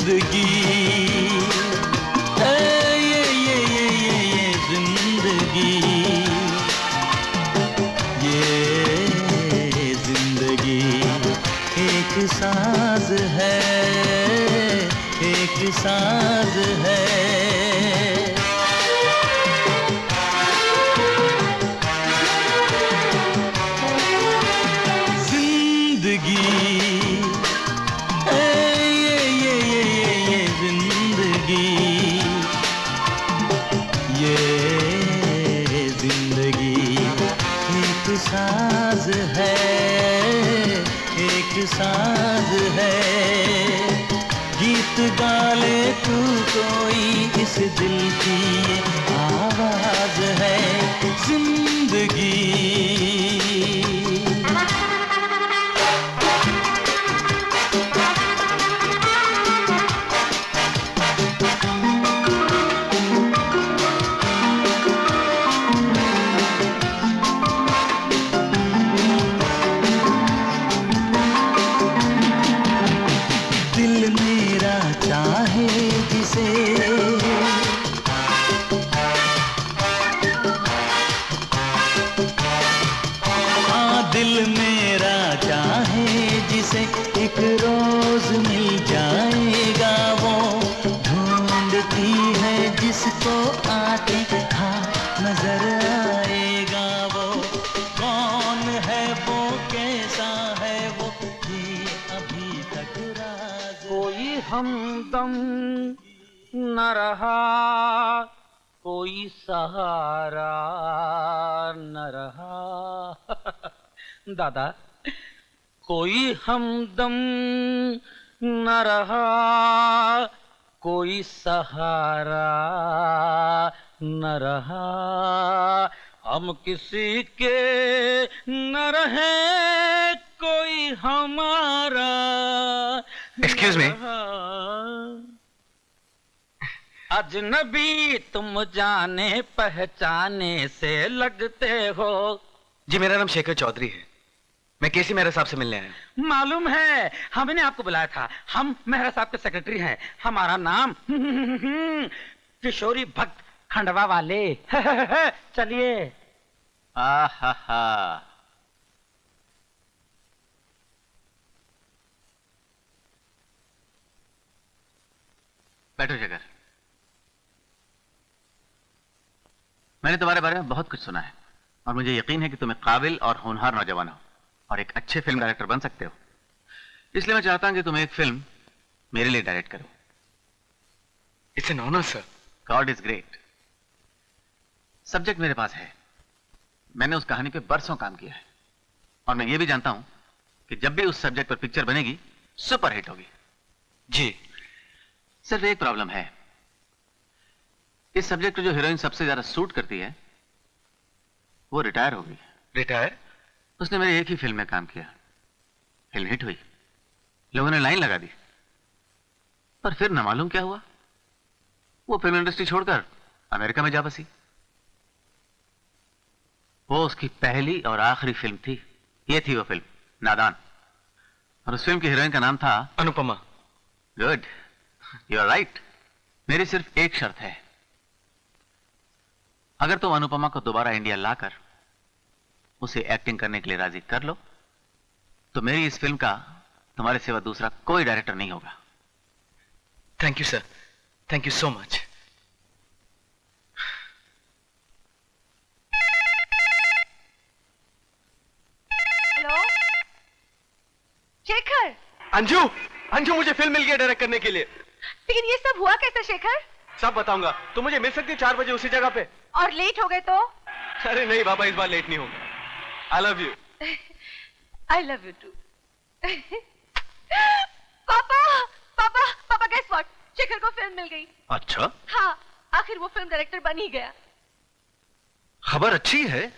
जिंदगी ये जिंदगी, ये जिंदगी एक साज है, एक साज है। साज है, एक साज है। गीत गाले तू कोई, इस दिल की ये आवाज है जिंदगी। दिल मेरा चाहे जिसे एक रोज मिल जाएगा, वो ढूंढती है जिसको आते हाँ नजर आएगा। वो कौन है, वो कैसा है, वो ये अभी तक राज। कोई हमदम न रहा, कोई सहारा न रहा। दादा, कोई हमदम न रहा, कोई सहारा न रहा। हम किसी के न रहे, कोई हमारा। Excuse me. अजनबी तुम जाने पहचाने से लगते हो। जी मेरा नाम शेखर चौधरी है, मैं केसी मेहरा साहब से मिलने आया हूं। मालूम है, हमने आपको बुलाया था। हम मेहरा साहब के सेक्रेटरी हैं। हमारा नाम किशोरी भक्त खंडवा वाले। चलिए। बैठो शेखर। मैंने तुम्हारे बारे में बहुत कुछ सुना है और मुझे यकीन है कि तुम एक काबिल और होनहार नौजवान हो और एक अच्छे फिल्म डायरेक्टर बन सकते हो। इसलिए मैं चाहता हूं कि तुम एक फिल्म मेरे लिए डायरेक्ट करो। It's an honour sir. God is great. Subject मेरे पास है, मैंने उस कहानी पे बरसों काम किया है और मैं ये भी जानता हूं कि जब भी उस सब्जेक्ट पर पिक्चर बनेगी सुपर हिट होगी। जी। सिर्फ एक प्रॉब्लम है, इस सब्जेक्ट पर जो हीरोइन सबसे ज्यादा सूट करती है वो रिटायर हो गई। रिटायर? उसने मेरी एक ही फिल्म में काम किया, फिल्म हिट हुई, लोगों ने लाइन लगा दी, पर फिर न मालूम क्या हुआ, वो फिल्म इंडस्ट्री छोड़कर अमेरिका में जा बसी। वो उसकी पहली और आखिरी फिल्म थी। ये थी वो फिल्म नादान, और उस फिल्म की हीरोइन का नाम था Anupama. Good, you are right. मेरी सिर्फ एक शर्त है, अगर तुम अनुपमा को दोबारा इंडिया लाकर उसे एक्टिंग करने के लिए राजी कर लो तो मेरी इस फिल्म का तुम्हारे सिवा दूसरा कोई डायरेक्टर नहीं होगा। Thank you sir, thank you so much. Hello Shekhar. Anju, Anju मुझे फिल्म मिल गई डायरेक्ट करने के लिए। लेकिन ये सब हुआ कैसे शेखर? सब बताऊंगा, तो मुझे मिल सकती है 4 बजे उसी जगह पे। और लेट हो गए तो? अरे नहीं बाबा, इस बार लेट नहीं होगा। I love you. I love you too. पापा पापा पापा, गेस व्हाट, शेखर को फिल्म मिल गई। अच्छा? हाँ, आखिर वो फिल्म डायरेक्टर बन ही गया। खबर अच्छी है,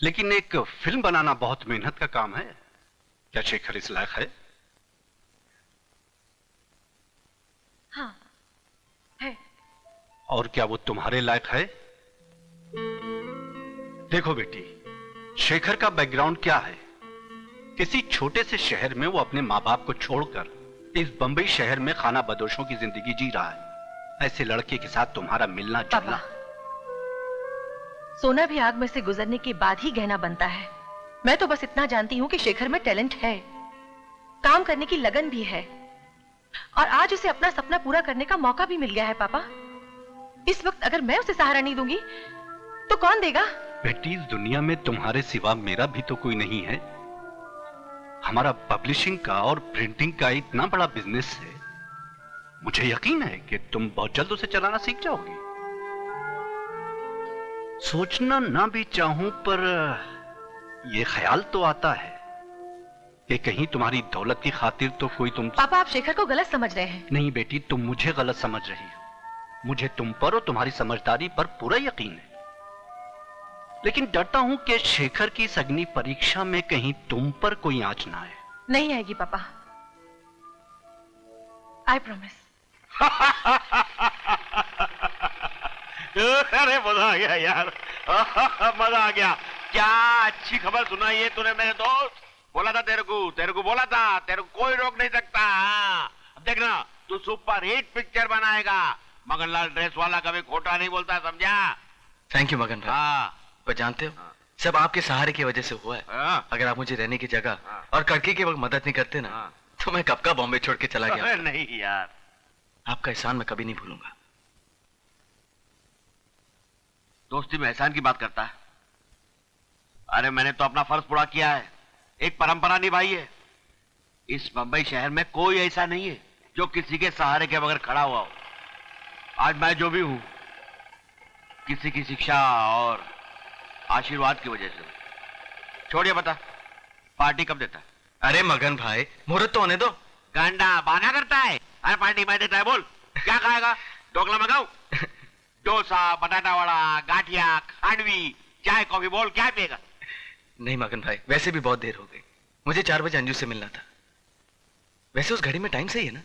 लेकिन एक फिल्म बनाना बहुत मेहनत का काम है। क्या शेखर इस लायक है? हाँ है। और क्या वो तुम्हारे लायक है? देखो बेटी, शेखर का बैकग्राउंड क्या है? किसी छोटे से शहर में वो अपने माँ बाप को छोड़कर इस बंबई शहर में खाना बदोशों की जिंदगी जी रहा है। ऐसे लड़के के साथ तुम्हारा मिलना जुलना। सोना भी आग में से गुजरने के बाद ही गहना बनता है। मैं तो बस इतना जानती हूँ कि शेखर में टैलेंट है, काम करने की लगन भी है, और आज उसे अपना सपना पूरा करने का मौका भी मिल गया है। पापा, इस वक्त अगर मैं उसे सहारा नहीं दूंगी तो कौन देगा? बेटी, इस दुनिया में तुम्हारे सिवा मेरा भी तो कोई नहीं है। हमारा पब्लिशिंग का और प्रिंटिंग का इतना बड़ा बिजनेस है। मुझे यकीन है कि तुम बहुत जल्द उसे चलाना सीख जाओगी। सोचना ना भी चाहूं पर यह ख्याल तो आता है कि कहीं तुम्हारी दौलत की खातिर तो कोई तुम। पापा, आप शेखर को गलत समझ रहे हैं। नहीं बेटी, तुम मुझे गलत समझ रही हो। मुझे तुम पर और तुम्हारी समझदारी पर पूरा यकीन है, लेकिन डरता हूं कि शेखर की इस अग्नि परीक्षा में कहीं तुम पर कोई आंच ना आए। नहीं आएगी पापा, आई प्रॉमिस। अरे मजा आ गया यार, मजा आ गया। क्या अच्छी खबर सुनाई है तूने मेरे दोस्त। बोला था तेरे को बोला था, तेरे को कोई रोक नहीं सकता। अब देखना, तू सुपर हिट पिक्चर बनाएगा। मगनलाल ड्रेस वाला कभी खोटा नहीं बोलता, समझा? थैंक यू मगन भाई। हाँ पर जानते हो, सब आपके सहारे की वजह से हुआ है। हाँ। अगर आप मुझे रहने की जगह और कड़की के वक्त मदद नहीं करते ना, तो मैं कब का बॉम्बे छोड़ के चला गया। अरे नहीं यार, आपका एहसान मैं कभी नहीं भूलूंगा। दोस्ती में एहसान की बात करता है। अरे मैंने तो अपना फर्ज पूरा किया है, एक परंपरा निभाई है। इस बंबई शहर में कोई ऐसा नहीं है जो किसी के सहारे के बगैर खड़ा हुआ हो। आज मैं जो भी हूं, किसी की शिक्षा और आशीर्वाद की वजह से। छोड़िए, बता पार्टी कब देता है? अरे मगन भाई, मुहूर्त तो होने दो। गांडा बहाना करता है। अरे पार्टी मैं देता है, बोल क्या खाएगा? ढोकला मंगाऊं? डोसा, बटाटा वड़ा, गाठिया, खांडवी, चाय कॉफी, बोल क्या पिएगा? नहीं मगन भाई, वैसे भी बहुत देर हो गई। मुझे 4 बजे अंजू से मिलना था। वैसे उस घड़ी में टाइम सही है ना?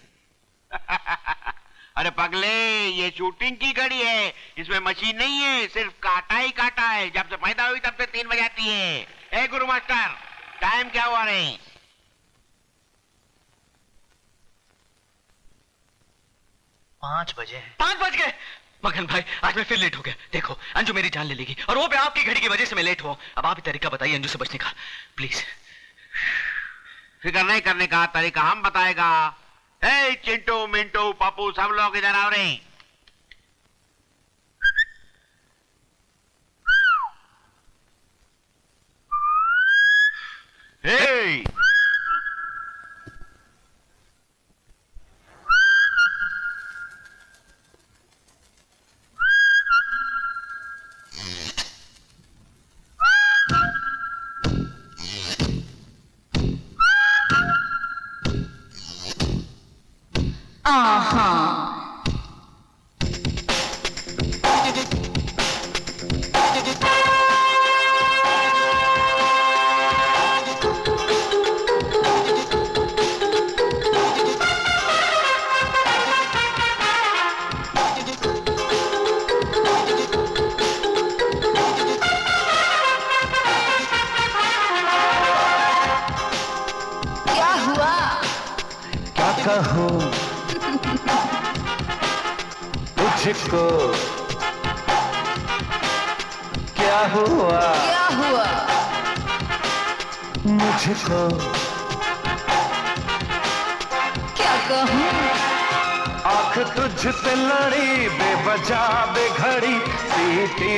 अरे पगले, ये शूटिंग की घड़ी है, इसमें मशीन नहीं है, सिर्फ काटा ही काटा है। जब से पैदा हुई तब से 3 बजाती है। ए गुरु मास्टर, टाइम क्या हुआ रे? 5 बजे हैं। 5 बज गए। मगन भाई, आज मैं फिर लेट हो गया। देखो, अंजू मेरी जान ले लेगी, और वो भी आपकी घड़ी की वजह से मैं लेट हुआ। अब आप ही तरीका बताइए अंजू से बचने का, प्लीज। फिक्र नहीं करने का तरीका हम बताएगा। ए चिंटू, मिंटू, पप्पू, सब लोग इधर आओ रे। ए क्या हुआ? क्या कहूँ तुझको, क्या हुआ क्या हुआ? मुझको, क्या कहूँ? आंख तुझसे लड़ी बेवजह बेघड़ी, सीटी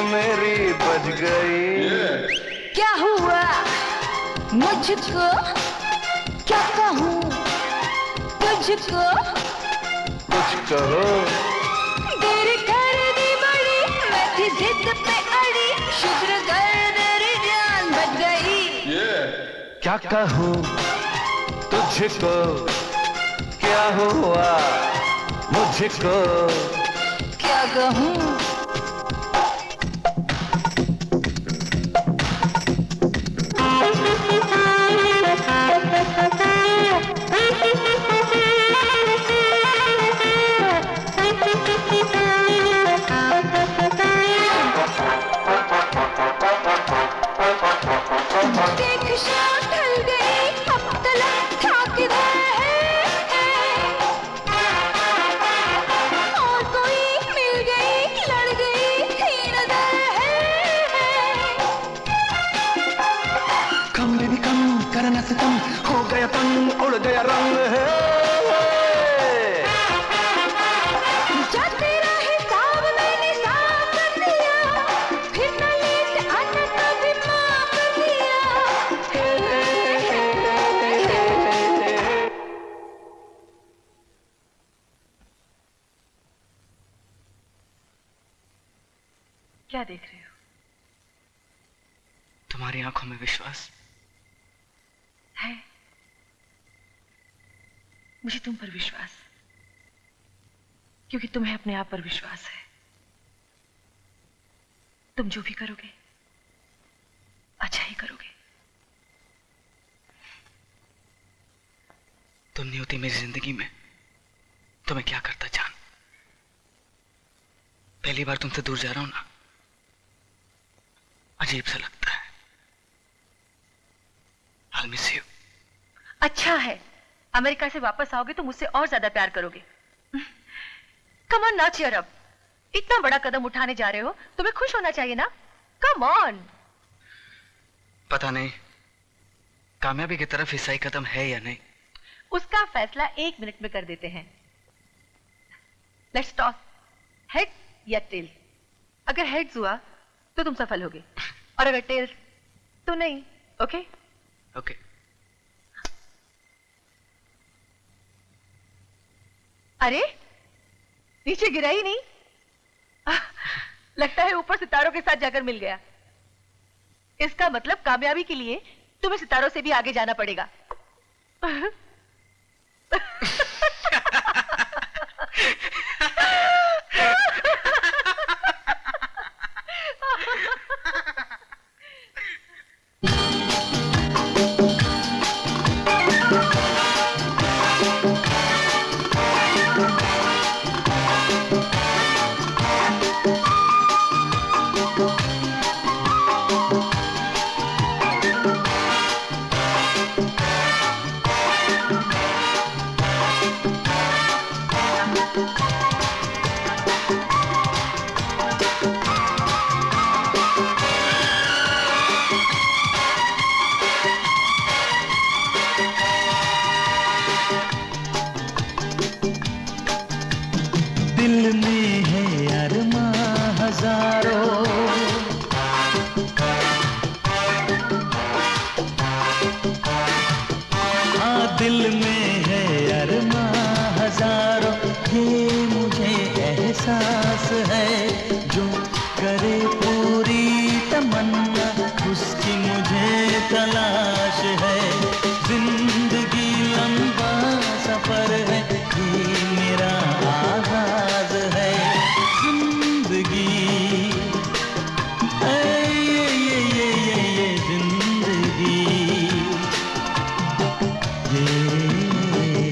मेरी बज गई। क्या हुआ मुझको? क्या कहूँ तुझको? कुछ कहो। देर कर दी बड़ी, मैं थी जिद पे अड़ी, शुक्र कर मेरी जान बच गई। क्या कहूँ तुझको, क्या हुआ मुझको? क्या कहूँ? देख शाम ढल गई, अब तलक था किधर है? उड़ गया रंग है। जा तेरा हिसाब मैंने साफ कर दिया, फिर न लेट आना कभी माफ कर दिया। क्या देख रहे हो? तुम्हारी आंखों में विश्वास है। मुझे तुम पर विश्वास, क्योंकि तुम्हें अपने आप पर विश्वास है। तुम जो भी करोगे अच्छा ही करोगे। तुम नहीं होती मेरी जिंदगी में तो मैं क्या करता जान। पहली बार तुमसे दूर जा रहा हूं ना, अजीब सा लगता है। I'll miss you. अच्छा है, अमेरिका से वापस आओगे तो मुझसे और ज्यादा प्यार करोगे। Come on, now cheer up. इतना बड़ा कदम उठाने जा रहे हो, तुम्हें खुश होना चाहिए ना। Come on. पता नहीं कामयाबी की तरफ हिस्सा कदम है या नहीं। उसका फैसला 1 मिनट में कर देते हैं। लेट्स टॉक, हेड या टेल। अगर हेड्स हुआ तो तुम सफल होगे, और अगर टेल्स तो नहीं। Okay okay. अरे नीचे गिरा ही नहीं। लगता है ऊपर सितारों के साथ जाकर मिल गया। इसका मतलब कामयाबी के लिए तुम्हें सितारों से भी आगे जाना पड़ेगा। दिल में है अरमां हजारों, हाँ दिल में है अरमां हजारों। ये मुझे एहसास है, जो करे पूरी तमन्ना उसकी मुझे तलाश है। जिंदगी लंबा सफर है, ये मेरा आगाज है। जिंदगी ये जिंदगी,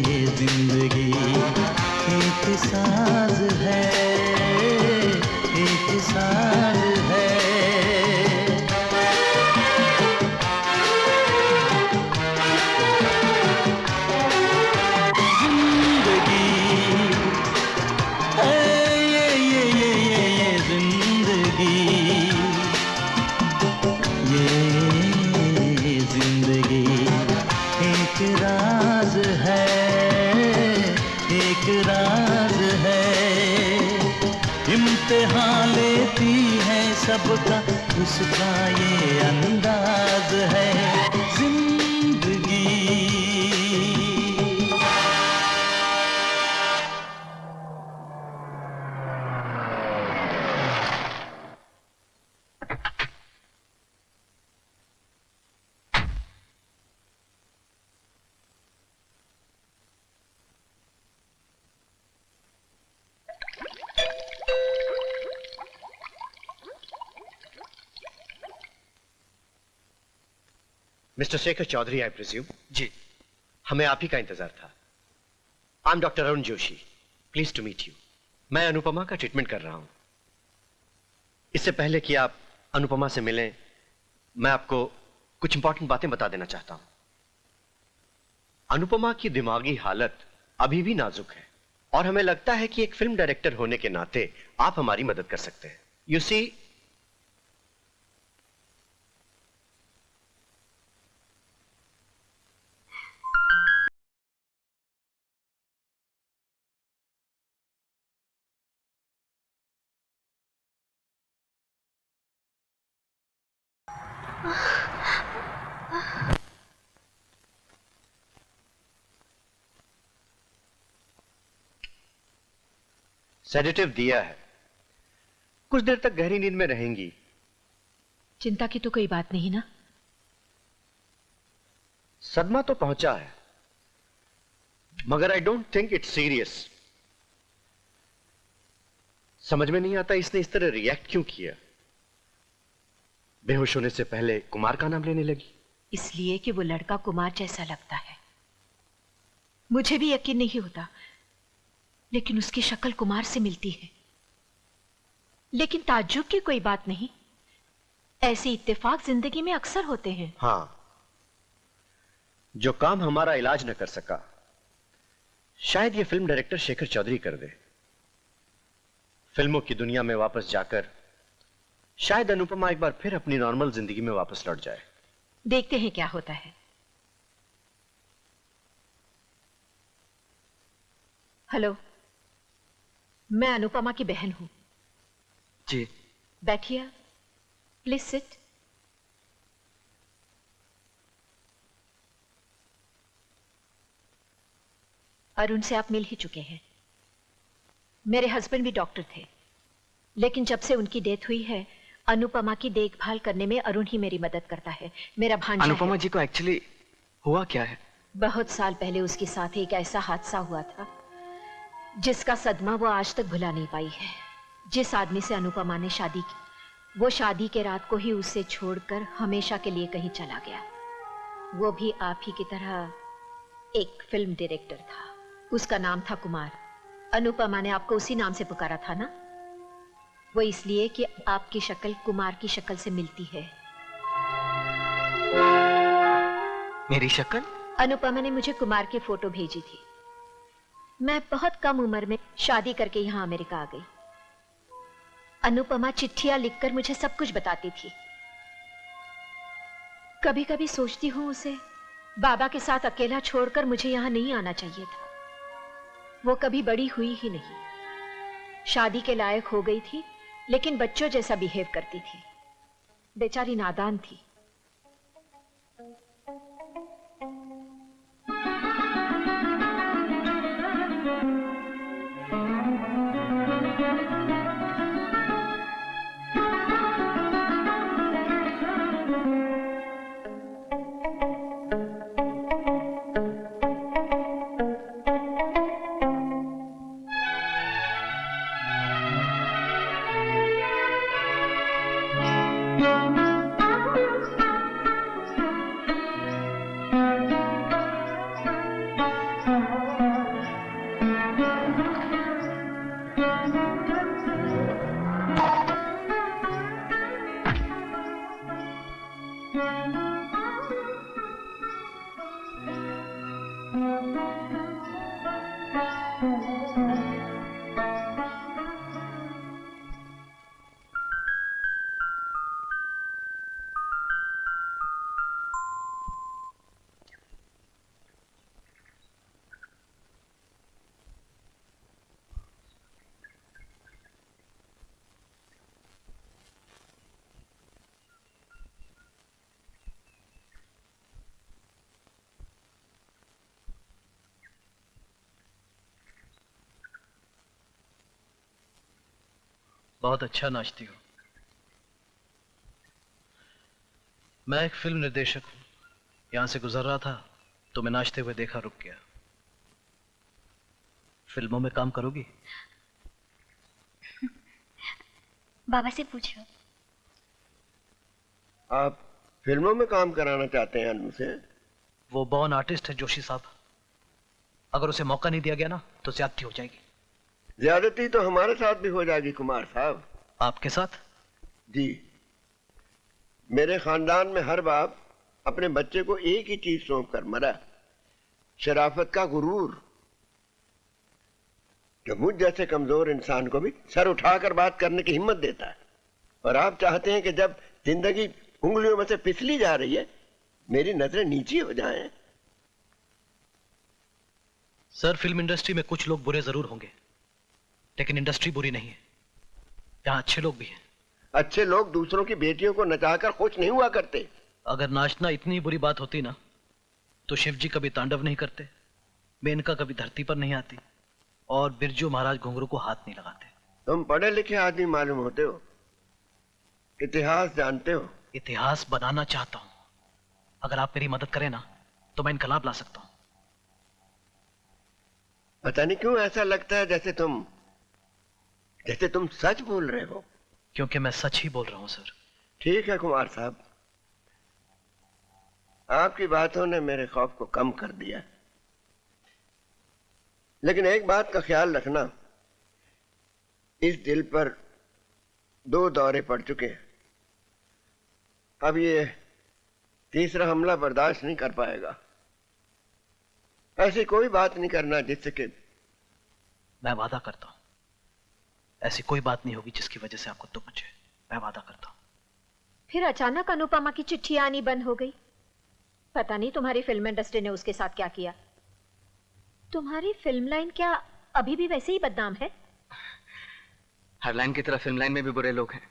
ये जिंदगी एक साज है, एक साज है। इम्तिहान लेती है सबका, उसका ये अंदाज है जिंदगी। Mister Shekhar Chaudhary, I presume. जी। हमें आप ही का इंतजार था। I am doctor Arun Joshi, please to meet you. मैं अनुपमा का ट्रीटमेंट कर रहा हूं। इससे पहले कि आप अनुपमा से मिलें, मैं आपको कुछ इंपॉर्टेंट बातें बता देना चाहता हूं। अनुपमा की दिमागी हालत अभी भी नाजुक है, और हमें लगता है कि एक फिल्म डायरेक्टर होने के नाते आप हमारी मदद कर सकते हैं। यू सी, सेडेटिव दिया है, कुछ देर तक गहरी नींद में रहेंगी। चिंता की तो कोई बात नहीं ना? सदमा तो पहुंचा है, मगर I don't think it's serious. समझ में नहीं आता इसने इस तरह रिएक्ट क्यों किया। बेहोश होने से पहले कुमार का नाम लेने लगी। इसलिए कि वो लड़का कुमार जैसा लगता है। मुझे भी यकीन नहीं होता, लेकिन उसकी शक्ल कुमार से मिलती है। लेकिन ताज्जुब की कोई बात नहीं, ऐसे इत्तेफाक जिंदगी में अक्सर होते हैं। हां, जो काम हमारा इलाज न कर सका, शायद ये फिल्म डायरेक्टर शेखर चौधरी कर दे। फिल्मों की दुनिया में वापस जाकर शायद अनुपमा एक बार फिर अपनी नॉर्मल जिंदगी में वापस लौट जाए। देखते हैं क्या होता है। हेलो, मैं अनुपमा की बहन हूं। जी। बैठिए, प्लीज सिट। अरुण से आप मिल ही चुके हैं। मेरे हस्बैंड भी डॉक्टर थे, लेकिन जब से उनकी डेथ हुई है, अनुपमा की देखभाल करने में अरुण ही मेरी मदद करता है। मेरा भांजा अनुपमा है। जी को एक्चुअली हुआ क्या है? बहुत साल पहले उसके साथ एक ऐसा हादसा हुआ था जिसका सदमा वो आज तक भुला नहीं पाई है। जिस आदमी से अनुपमा ने शादी की, वो शादी के रात को ही उसे छोड़कर हमेशा के लिए कहीं चला गया। वो भी आप ही की तरह एक फिल्म डायरेक्टर था। उसका नाम था कुमार। अनुपमा ने आपको उसी नाम से पुकारा था ना? वो इसलिए कि आपकी शक्ल कुमार की शक्ल से मिलती है। मेरी शक्ल? अनुपमा ने मुझे कुमार की फोटो भेजी थी। मैं बहुत कम उम्र में शादी करके यहां अमेरिका आ गई। अनुपमा चिट्ठियां लिखकर मुझे सब कुछ बताती थी। कभी कभी सोचती हूं उसे बाबा के साथ अकेला छोड़कर मुझे यहां नहीं आना चाहिए था। वो कभी बड़ी हुई ही नहीं। शादी के लायक हो गई थी, लेकिन बच्चों जैसा बिहेव करती थी। बेचारी नादान थी। बहुत अच्छा नाचती हो। मैं एक फिल्म निर्देशक हूं। यहां से गुजर रहा था तो मैं नाचते हुए देखा, रुक गया। फिल्मों में काम करोगी? बाबा से पूछो। आप फिल्मों में काम कराना चाहते हैं अनु से? वो बॉर्न आर्टिस्ट है जोशी साहब। अगर उसे मौका नहीं दिया गया ना तो ज्यादती हो जाएगी। ज्यादती तो हमारे साथ भी हो जाएगी कुमार साहब। आपके साथ? जी। मेरे खानदान में हर बाप अपने बच्चे को एक ही चीज सौंप कर मरा, शराफत का गुरूर। जो मुझ जैसे कमजोर इंसान को भी सर उठाकर बात करने की हिम्मत देता है। और आप चाहते हैं कि जब जिंदगी उंगलियों में से फिसली जा रही है, मेरी नजरें नीची हो जाएं। सर, फिल्म इंडस्ट्री में कुछ लोग बुरे जरूर होंगे, लेकिन इंडस्ट्री बुरी नहीं है। यहां अच्छे लोग भी हैं। अच्छे लोग दूसरों की बेटियों को नचाकर खुश नहीं हुआ करते। अगर नाचना इतनी बुरी बात होती ना, तो शिव जी कभी तांडव नहीं करते, मेनका कभी धरती पर नहीं आती, और बिरजू महाराज घुंघरू को हाथ नहीं लगाते। तुम पढ़े लिखे आदमी मालूम होते हो, इतिहास जानते हो। इतिहास बनाना चाहता हूं। अगर आप मेरी मदद करें ना, तो मैं इनकलाब ला सकता हूं। पता नहीं क्यों ऐसा लगता है जैसे तुम सच बोल रहे हो। क्योंकि मैं सच ही बोल रहा हूं सर। ठीक है कुमार साहब, आपकी बातों ने मेरे खौफ को कम कर दिया। लेकिन एक बात का ख्याल रखना, इस दिल पर 2 दौरे पड़ चुके हैं। अब ये तीसरा हमला बर्दाश्त नहीं कर पाएगा। ऐसी कोई बात नहीं करना जिससे कि मैं वादा करता हूं, ऐसी कोई बात नहीं होगी जिसकी वजह से आपको दुख पहुंचे। मैं वादा करता हूं। फिर अचानक अनुपमा की चिट्ठी आनी बंद हो गई। पता नहीं तुम्हारी फिल्म इंडस्ट्री ने उसके साथ क्या किया। तुम्हारी फिल्म लाइन क्या अभी भी वैसे ही बदनाम है? हर लाइन की तरह फिल्म लाइन में भी बुरे लोग हैं,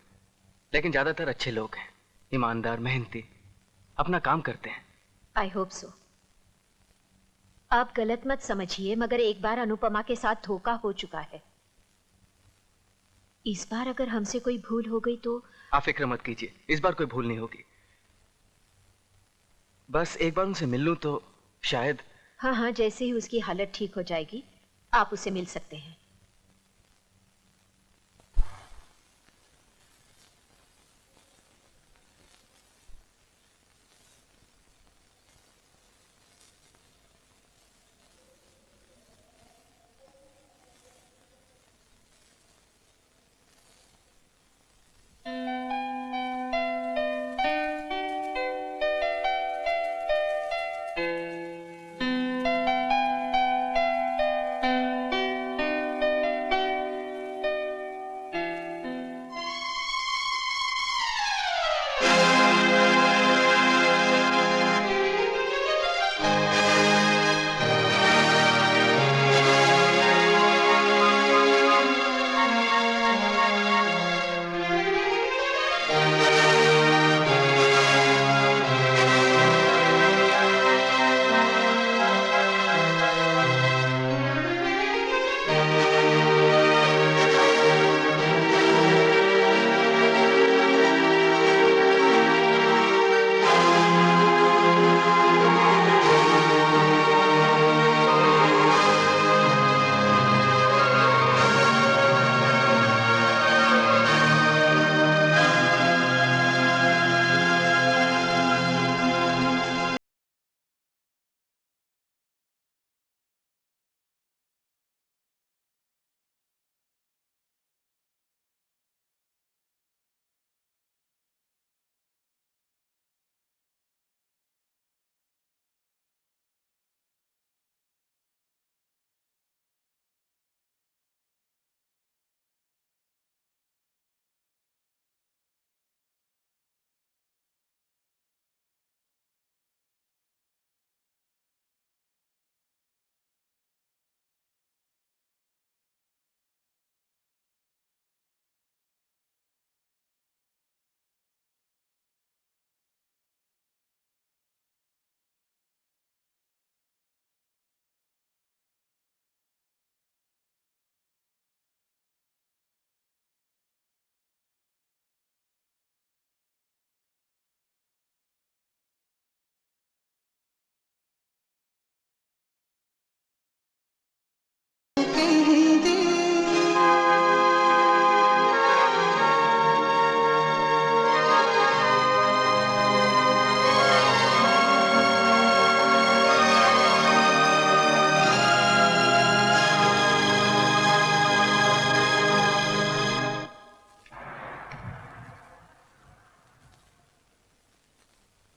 लेकिन ज्यादातर अच्छे लोग हैं, ईमानदार, मेहनती, अपना काम करते हैं। I hope so. आप गलत मत समझिए, मगर एक बार अनुपमा के साथ धोखा हो चुका है। इस बार अगर हमसे कोई भूल हो गई तो। आप फिक्र मत कीजिए, इस बार कोई भूल नहीं होगी। बस एक बार उनसे मिल लूं तो शायद। हाँ हाँ, जैसे ही उसकी हालत ठीक हो जाएगी आप उससे मिल सकते हैं।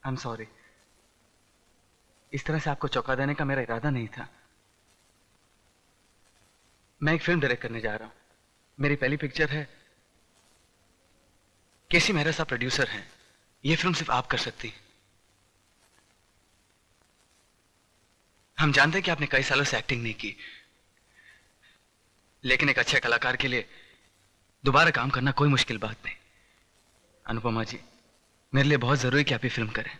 I'm sorry. इस तरह से आपको चौंका देने का मेरा इरादा नहीं था। मैं एक फिल्म डायरेक्ट करने जा रहा हूं। मेरी पहली पिक्चर है। केसी मेहरा साहब प्रोड्यूसर हैं। यह फिल्म सिर्फ आप कर सकती। हम जानते हैं कि आपने कई सालों से एक्टिंग नहीं की, लेकिन एक अच्छे कलाकार के लिए दोबारा काम करना कोई मुश्किल बात नहीं। अनुपमा जी, मेरे लिए बहुत जरूरी कि आप ये फिल्म करें।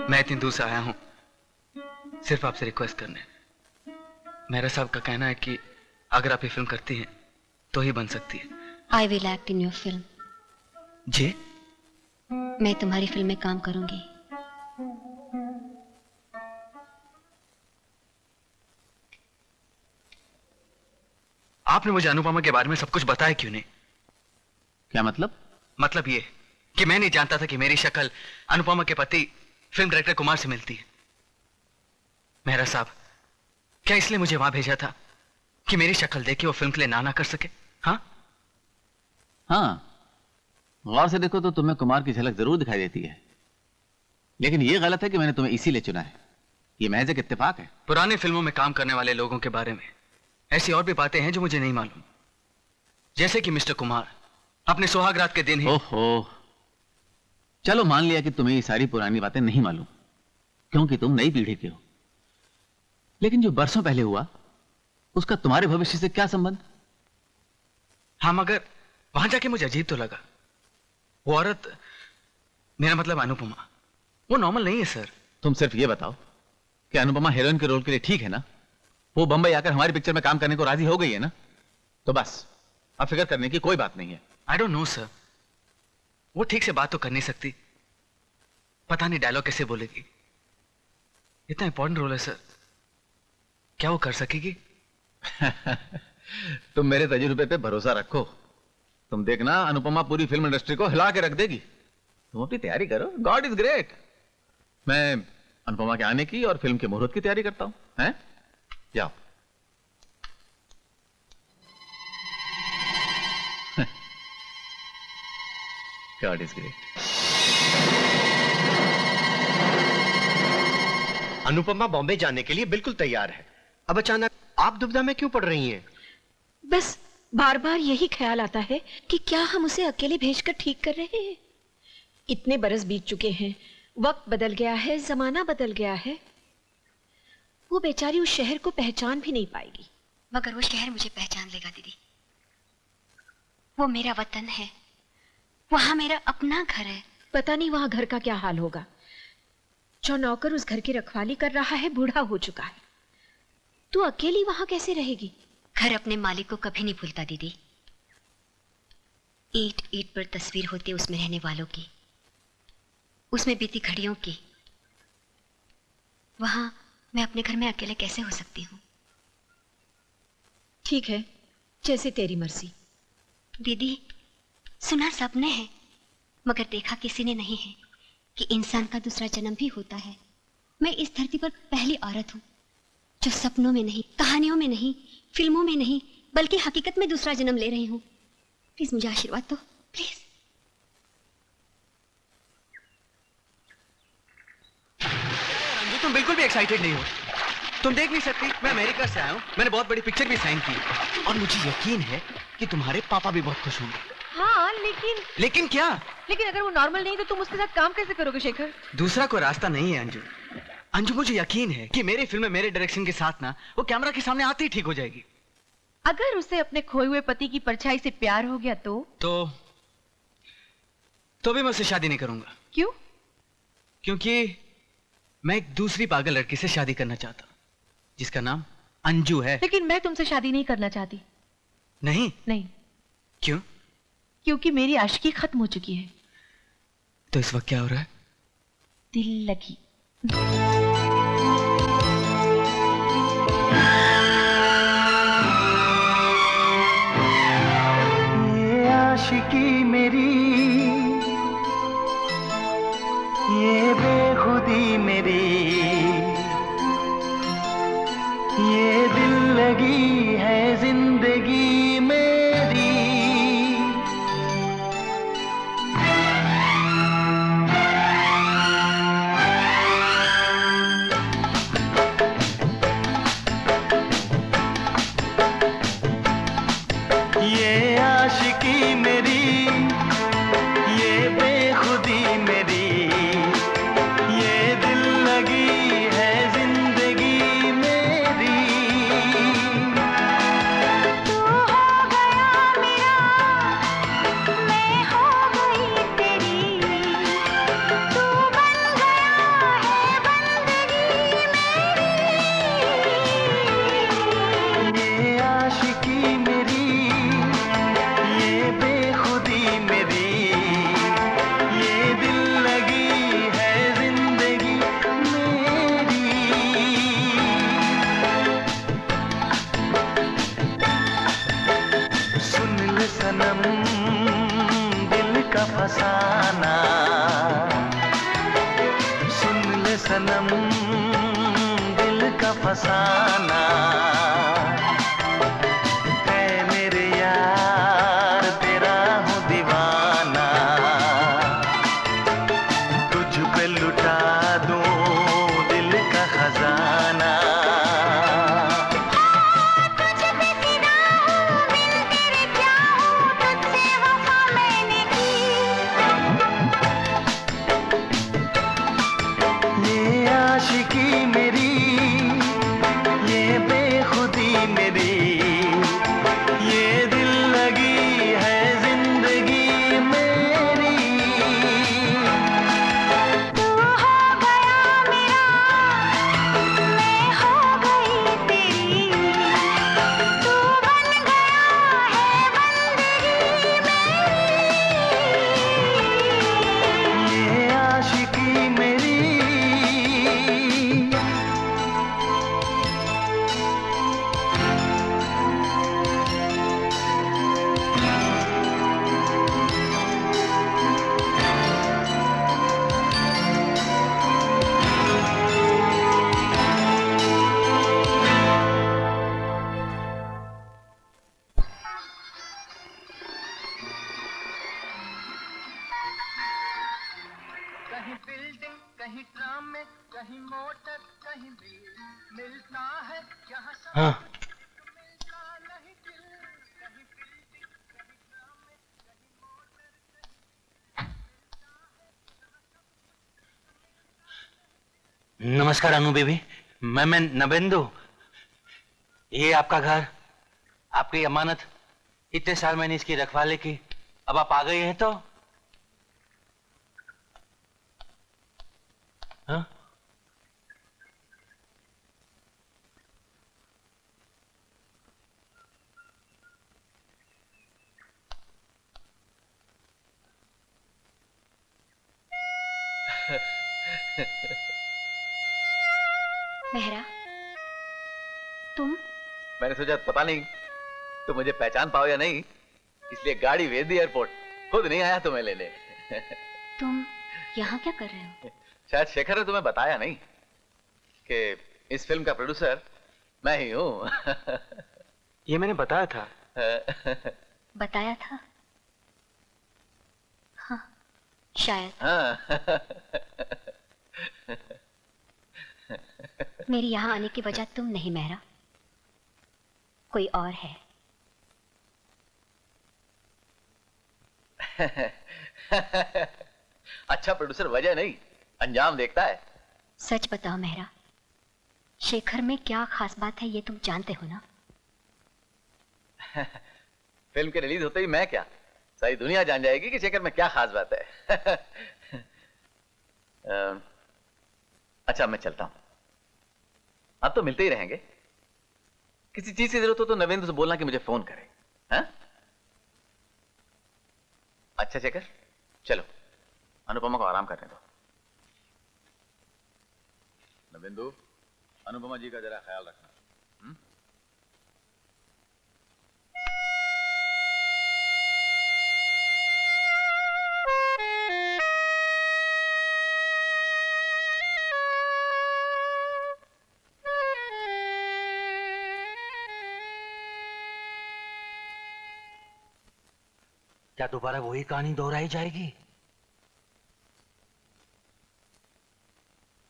मैं इतनी दूर से आया हूं सिर्फ आपसे रिक्वेस्ट करने। मेहरा साहब का कहना है कि अगर आप ये फिल्म करती हैं तो ही बन सकती है। I will act in your film. जी? मैं तुम्हारी फिल्म में काम करूंगी। आपने मुझे अनुपमा के बारे में सब कुछ बताया क्यों नहीं? क्या मतलब? मतलब ये कि मैं नहीं जानता था कि मेरी शक्ल अनुपमा के पति फिल्म डायरेक्टर कुमार से मिलती है। मेहरा साहब, क्या इसलिए मुझे वहां भेजा था कि मेरी शक्ल देख के वो फिल्म के लिए ना कर सके? हाँ गौर से देखो तो तुम्हें कुमार की झलक जरूर दिखाई देती है, लेकिन यह गलत है कि मैंने तुम्हें इसीलिए चुना है। यह महज एक इत्तेफाक है। पुरानी फिल्मों में काम करने वाले लोगों के बारे में ऐसी और भी बातें हैं जो मुझे नहीं मालूम, जैसे कि मिस्टर कुमार अपने सुहागरात के दिन ही। ओहो, चलो मान लिया कि तुम्हें ये सारी पुरानी बातें नहीं मालूम क्योंकि तुम नई पीढ़ी के हो, लेकिन जो बरसों पहले हुआ उसका तुम्हारे भविष्य से क्या संबंध? हाँ, मगर वहां जाके मुझे अजीब तो लगा। वो औरत, मेरा मतलब अनुपमा, वो नॉर्मल नहीं है सर। तुम सिर्फ ये बताओ कि अनुपमा हीरोइन के रोल के लिए ठीक है ना? वो बंबई आकर हमारी पिक्चर में काम करने को राजी हो गई है ना? तो बस अब फिक्र करने की कोई बात नहीं है। आई डोंट नो सर, वो ठीक से बात तो कर नहीं सकती, पता नहीं डायलॉग कैसे बोलेगी। इतना इंपॉर्टेंट रोल है सर, क्या वो कर सकेगी? तुम मेरे तजुर्बे पे भरोसा रखो, तुम देखना अनुपमा पूरी फिल्म इंडस्ट्री को हिला के रख देगी। तुम अपनी तैयारी करो, गॉड इज ग्रेट। मैं अनुपमा के आने की और फिल्म के मुहूर्त की तैयारी करता हूं। हैं? जाओ। God is great. Anupama Bombay जाने के लिए बिल्कुल तैयार है। अब अचानक आप दुविधा में क्यों पड़ रही हैं? बस बार बार यही ख्याल आता है कि क्या हम उसे अकेले भेजकर ठीक कर रहे हैं। इतने बरस बीत चुके हैं, वक्त बदल गया है, जमाना बदल गया है। वो बेचारी उस शहर को पहचान भी नहीं पाएगी। मगर वो शहर मुझे पहचान लेगा दीदी। वो मेरा वतन है, वहां मेरा अपना घर है। पता नहीं वहां घर का क्या हाल होगा। जो नौकर उस घर की रखवाली कर रहा है बूढ़ा हो चुका है। तू अकेली वहां कैसे रहेगी? घर अपने मालिक को कभी नहीं भूलता दीदी। ईंट ईंट पर तस्वीर होती है उसमें रहने वालों की, उसमें बीती घड़ियों की। वहां मैं अपने घर में अकेले कैसे हो सकती हूँ? ठीक है, जैसे तेरी मर्जी। दीदी, सुना सबने है मगर देखा किसी ने नहीं है कि इंसान का दूसरा जन्म भी होता है। मैं इस धरती पर पहली औरत हूं जो सपनों में नहीं, कहानियों में नहीं, फिल्मों में नहीं, बल्कि हकीकत में दूसरा जन्म ले रही हूं। प्लीज मुझे आशीर्वाद दो, प्लीज। रंजू, तुम बिल्कुल भी एक्साइटेड नहीं हो। तुम देख नहीं सकती, मैं अमेरिका से आया हूँ, मैंने बहुत बड़ी पिक्चर भी साइन की और मुझे यकीन है कि तुम्हारे पापा भी बहुत खुश होंगे। हाँ, लेकिन क्या? लेकिन अगर वो नॉर्मल नहीं तो तुम उसके साथ काम कैसे करोगे शेखर? दूसरा कोई रास्ता नहीं है अंजू। अंजू, मुझे यकीन है कि मेरी फिल्म मेरे डायरेक्शन के साथ ना वो कैमरा के सामने आते ही ठीक हो जाएगी। अगर उसे अपने खोए हुए पति की परछाई से प्यार हो गया तो भी मैं उससे शादी नहीं करूंगा। क्यों? क्योंकि मैं एक दूसरी पागल लड़की से शादी करना चाहता हूं जिसका नाम अंजू है। लेकिन मैं तुमसे शादी नहीं करना चाहती। नहीं? क्यों? क्योंकि मेरी आशिकी खत्म हो चुकी है। तो इस वक्त क्या हो रहा है? दिल लगी। ये आशिकी मेरी, ये बेखुदी मेरी, ये दिल लगी है जिंदगी मेरी। ये आशिकी मेरी, ये बेखुदी मेरी, ये दिल सनम दिल का फसाना, सुन ले सनम दिल का फसाना, है मेरे यार तेरा हूँ दीवाना, तुझ पे लुटा दूं दिल का खजाना। ये आशिकी मेरी, ये बेखुदी मेरी, ये दिल लगी है जिंदगी मेरी। तू हो गया मेरा, मैं हो गई तेरी, तू बन गया है बंदगी मेरी। ये आशिकी मेरी। कहीं बिल्डिंग, कहीं ट्राम में, कहीं मोटर, कहीं बिल मिलता है यहाँ सब हाँ मिलता नहीं दिल। कहीं बिल्डिंग, कहीं ट्राम में, कहीं मोटर, नमस्कार अनु बेबी, मैं नवेंदु। ये आपका घर, आपकी अमानत, इतने साल मैंने इसकी रखवाली की, अब आप आ गए हैं तो हाँ? मेहरा, तुम? मैंने सोचा पता नहीं तुम मुझे पहचान पाओ या नहीं, इसलिए गाड़ी भेज दी एयरपोर्ट, खुद नहीं आया तुम्हें लेने। तुम यहाँ क्या कर रहे हो? शायद शेखर ने तुम्हें बताया नहीं कि इस फिल्म का प्रोड्यूसर मैं ही हूँ। ये मैंने बताया था। बताया था? हाँ, शायद। हाँ। मेरी यहाँ आने की वजह तुम नहीं मेहरा, कोई और है। अच्छा प्रोड्यूसर वजह नहीं, अंजाम देखता है। सच बताओ मेहरा, शेखर में क्या खास बात है ये तुम जानते हो ना? फिल्म के रिलीज होते ही मैं क्या, सारी दुनिया जान जाएगी कि शेखर में क्या खास बात है। अच्छा मैं चलता हूं, अब तो मिलते ही रहेंगे। किसी चीज की जरूरत हो तो नवेंद्र से बोलना कि मुझे फोन करे। हाँ? अच्छा शेखर, चलो अनुपमा को आराम करने दो। नवेंदु, अनुपमा जी का जरा ख्याल रखना। क्या दोबारा वही कहानी दोहराई जाएगी?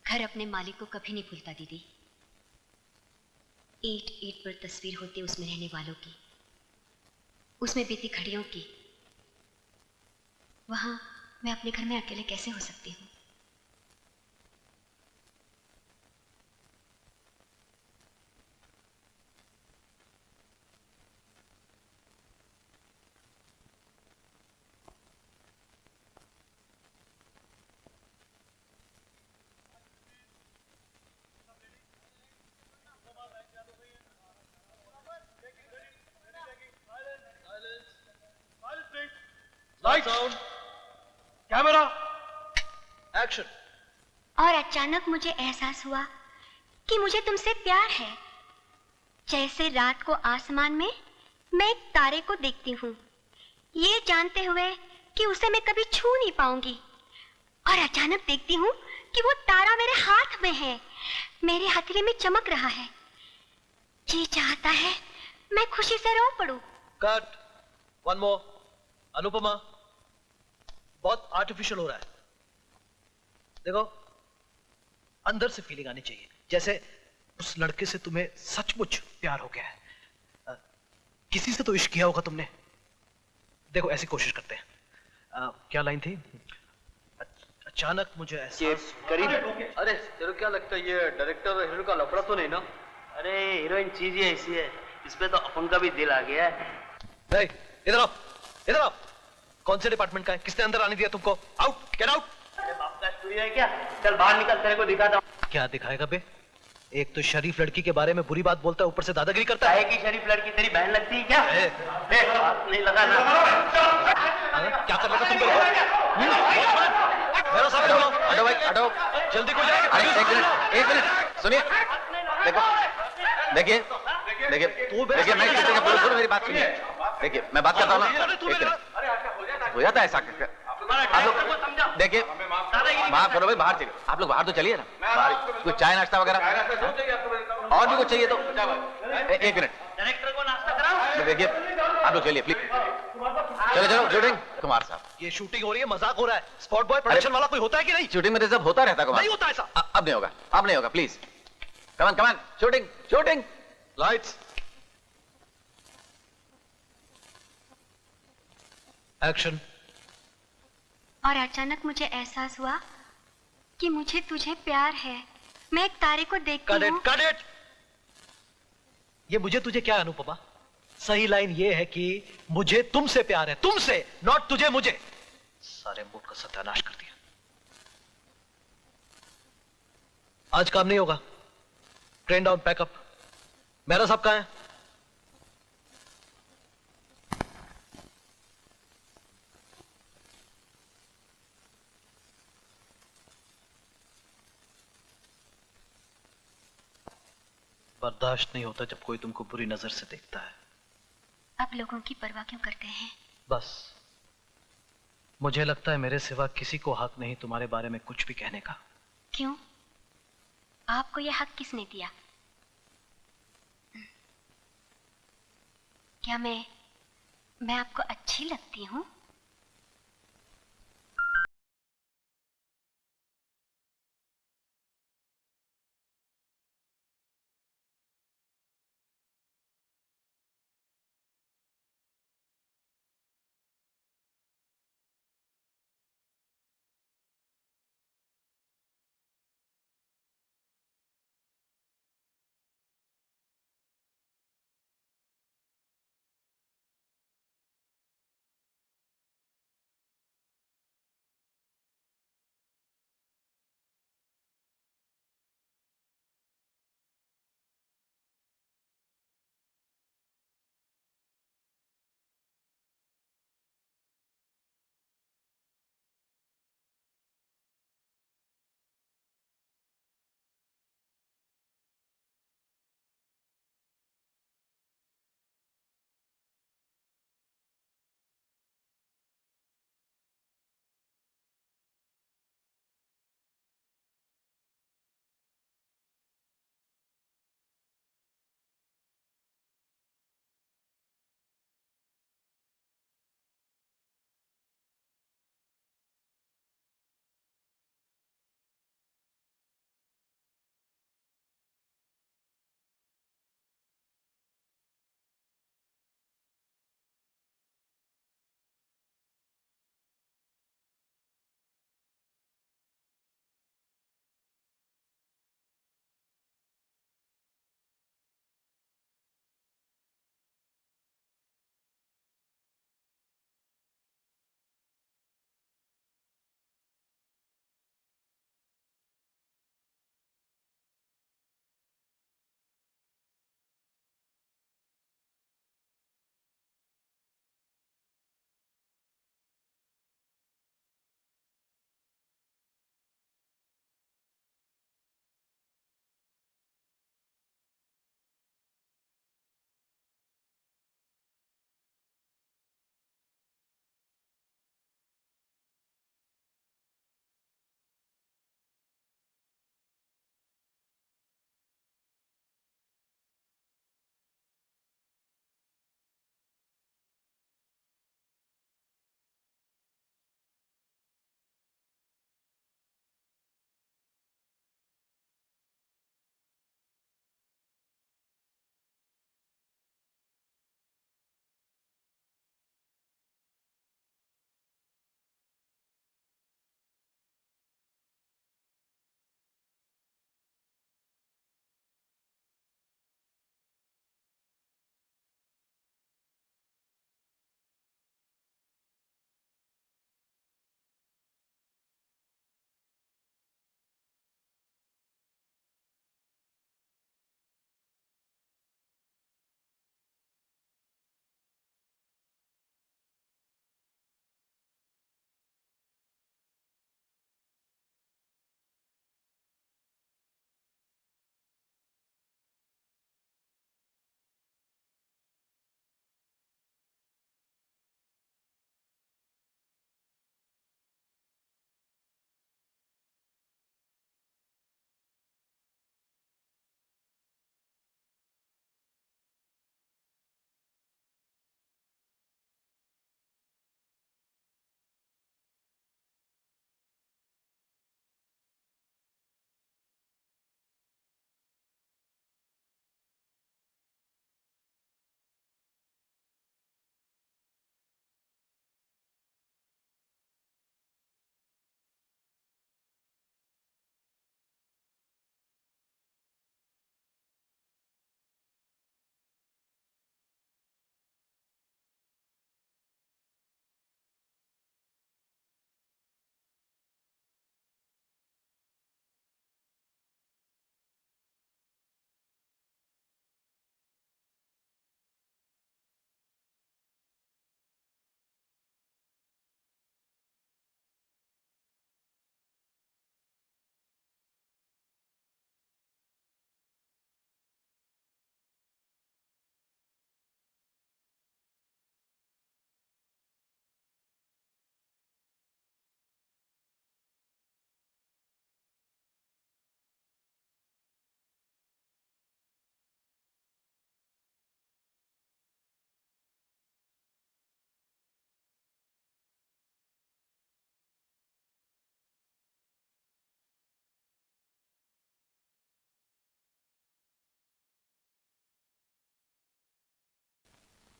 घर अपने मालिक को कभी नहीं भूलता दीदी। ईंट ईंट पर तस्वीर होती उसमें रहने वालों की, उसमें बीती घड़ियों की। वहां मैं अपने घर में अकेले कैसे हो सकती हूँ? Camera action. और अचानक मुझे एहसास हुआ कि मुझे तुमसे प्यार है। जैसे रात को आसमान में मैं एक तारे को देखती हूँ, ये जानते हुए कि उसे मैं कभी छू नहीं पाऊंगी, और अचानक देखती हूँ कि वो तारा मेरे हाथ में है, मेरे हथेली में चमक रहा है। जी चाहता है मैं खुशी से रो पड़ूं। कट। One more. अनुपमा, बहुत आर्टिफिशियल हो रहा है। देखो, अंदर से फीलिंग आनी चाहिए, जैसे उस लड़के से तुम्हें सचमुच प्यार हो गया है। किसी से तो इश्क किया होगा तुमने। देखो, ऐसी कोशिश करते हैं। क्या लाइन थी? अचानक मुझे एहसास करीब। अरे तेरे क्या लगता है, ये डायरेक्टर और हीरो का लफड़ा तो नहीं ना? अरे हीरोइन चीज ही ऐसी है, इसपे तो अपन का भी दिल आ गया है। इधर आओ, इधर आओ। कौन से डिपार्टमेंट का है? किसने अंदर आने दिया तुमको? Out, get out. अरे बाप का स्टूडियो है क्या? चल बाहर निकल, तेरे को दिखाता हूँ। क्या दिखाएगा बे? एक तो शरीफ लड़की के बारे में बुरी बात बोलता है, ऊपर से दादागिरी करता है। की शरीफ लड़की तेरी बहन लगती है क्या? हाथ नहीं लगा ना। क्या कर रहा था तुम? मेरा सामने बोलो। हटो भाई, हटो। जल्दी कोई जाएगा। अरे एक मिनट सुनिए। देखो, देखिए देखिए देखिए, मैं किसी का बोलूं, मेरी बात सुनिए। देखिए, मैं बात करता हूँ ना। हो जाता है ऐसा। आप लोग देखिए, माफ करो भाई, बाहर चलिए। आप लोग बाहर तो चलिए ना, बाहर कुछ चाय नाश्ता वगैरह और भी कुछ चाहिए तो। एक मिनट, डायरेक्टर को नाश्ता कराओ। देखिए आप लोग चलिए प्लीज। चलो चलो, शूटिंग। कुमार साहब, ये शूटिंग हो रही है, मजाक हो रहा है। स्पॉट बॉय प्रोडक्शन वाला कोई होता है कि नहीं? शूटिंग में रिजर्व होता रहता है कुमार। नहीं होता ऐसा। अब नहीं होगा, अब नहीं होगा, please. Come on come on, shooting shooting. Lights, action. और अचानक मुझे एहसास हुआ कि मुझे तुझे प्यार है। मैं एक तारे को देखती हूँ। Cut it. ये मुझे तुझे क्या अनुपमा? सही लाइन ये है कि मुझे तुमसे प्यार है, तुमसे, नॉट तुझे मुझे। सारे मूड का सत्यानाश कर दिया। आज काम नहीं होगा। Train down, pack up. मेरा साहब कहां है? बर्दाश्त नहीं होता जब कोई तुमको बुरी नजर से देखता है। अब लोगों की परवाह क्यों करते हैं? बस मुझे लगता है मेरे सिवा किसी को हक नहीं तुम्हारे बारे में कुछ भी कहने का। क्यों? आपको यह हक किसने दिया? क्या मैं आपको अच्छी लगती हूँ?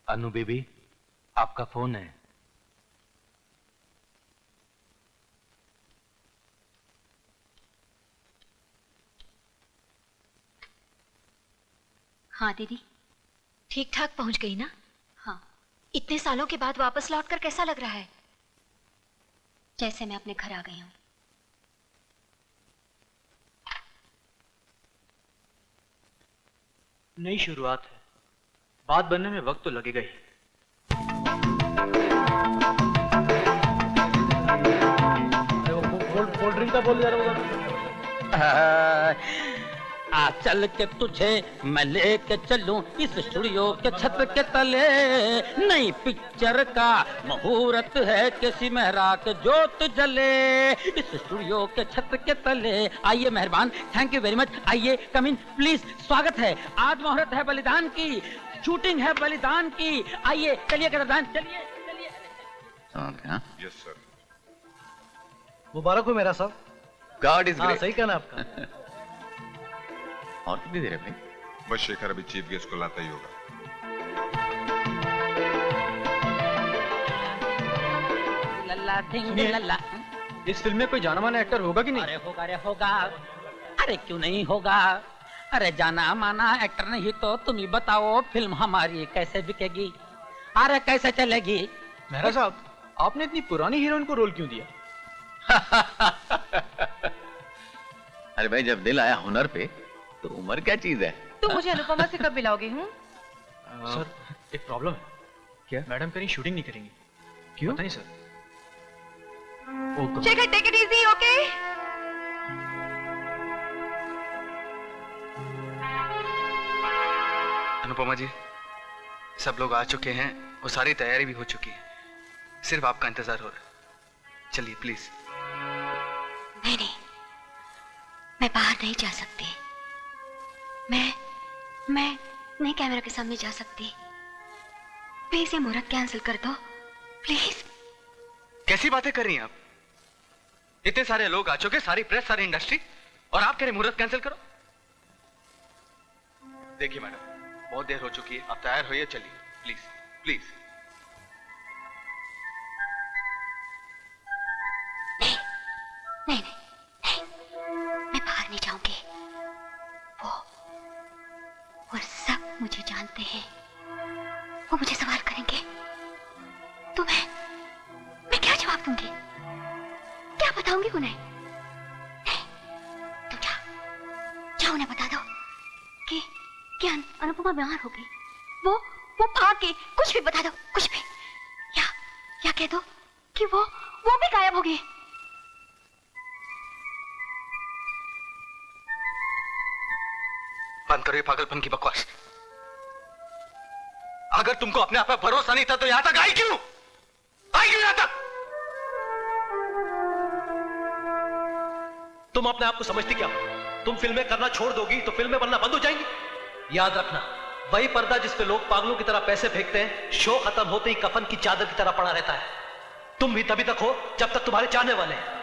अनु बेबी, आपका फोन है। हाँ दीदी। ठीक ठाक पहुंच गई ना? हाँ। इतने सालों के बाद वापस लौटकर कैसा लग रहा है? जैसे मैं अपने घर आ गई हूँ। नई शुरुआत है, बात बनने में वक्त तो लगेगा ही। कोल्ड ड्रिंक का बोल जा रहा आ चल के तुझे मैं लेके चलूं इस स्टूडियो के छत के तले, नई पिक्चर का मुहूर्त है किसी मेहरा के जोत जले, इस स्टूडियो के छत के तले। आइए मेहरबान, थैंक यू वेरी मच, आइए कम इन प्लीज, स्वागत है। आज मुहूर्त है बलिदान की, शूटिंग है बलिदान की, आइए चलिए कदरदान, चलिए चलिए। Yes sir. मुबारक हो मेरा साहब। गॉड इज हाँ ग्रेट। सही कहना आपका। और कितनी देर है भाई? बस शेखर अभी चीफ गेस्ट को लाता ही होगा। लल्ला ढिंग लल्ला। इस फिल्म में कोई जाना माना एक्टर होगा कि नहीं? अरे होगा, अरे होगा, अरे क्यों नहीं होगा। अरे जाना माना एक्टर नहीं तो तुम ही बताओ फिल्म हमारी कैसे बिकेगी, अरे कैसे चलेगी। मेहरा साहब, आपने इतनी पुरानी हीरोइन को रोल क्यों दिया? अरे भाई, जब दिल आया हुनर पे तो उम्र क्या चीज है। तुम मुझे अनुपमा से कब मिलाओगे? हूँ सर, एक प्रॉब्लम है। क्या? मैडम कहीं शूटिंग नहीं करेंगी। क्यों? पता नहीं sir. Shekhar, take it easy, okay? Anupama ji, सब लोग आ चुके हैं, वो सारी तैयारी भी हो चुकी है, सिर्फ आपका इंतजार हो रहा है। चलिए प्लीज। नहीं नहीं, मैं बाहर नहीं जा सकती। मैं नहीं कैमरा के सामने जा सकती। प्लीज ये मुहूर्त कैंसिल कर दो, प्लीज। कैसी बातें कर रही हैं आप? इतने सारे लोग आ चुके, सारी प्रेस, सारी इंडस्ट्री, और आप कह रहे मुहूर्त कैंसिल करो? देखिए मैडम, बहुत देर हो चुकी है, आप तैयार होइए, चलिए प्लीज प्लीज। नहीं नहीं नहीं, मैं बाहर नहीं जाऊंगी। वो सब मुझे जानते हैं, वो मुझे सवाल करेंगे तो मैं क्या जवाब दूंगी? क्या बताऊंगी उन्हें? नहीं, तुम जाओ उन्हें बता दो कि अनुपमा बीमार हो गई। वो भाग गई, कुछ भी बता दो, कुछ भी। या कह दो कि वो भी गायब हो गई। बंद करो ये पागलपन की बकवास। अगर तुमको अपने आप पर भरोसा नहीं था तो यहां तक आई क्यों? यहां तक? तुम अपने आप को समझती क्या? तुम फिल्में करना छोड़ दोगी तो फिल्में बनना बंद हो जाएंगी। याद रखना, वही पर्दा जिस पे लोग पागलों की तरह पैसे फेंकते हैं, शो खत्म होते ही कफन की चादर की तरह पड़ा रहता है। तुम भी तभी तक हो जब तक तुम्हारे चाहने वाले हैं।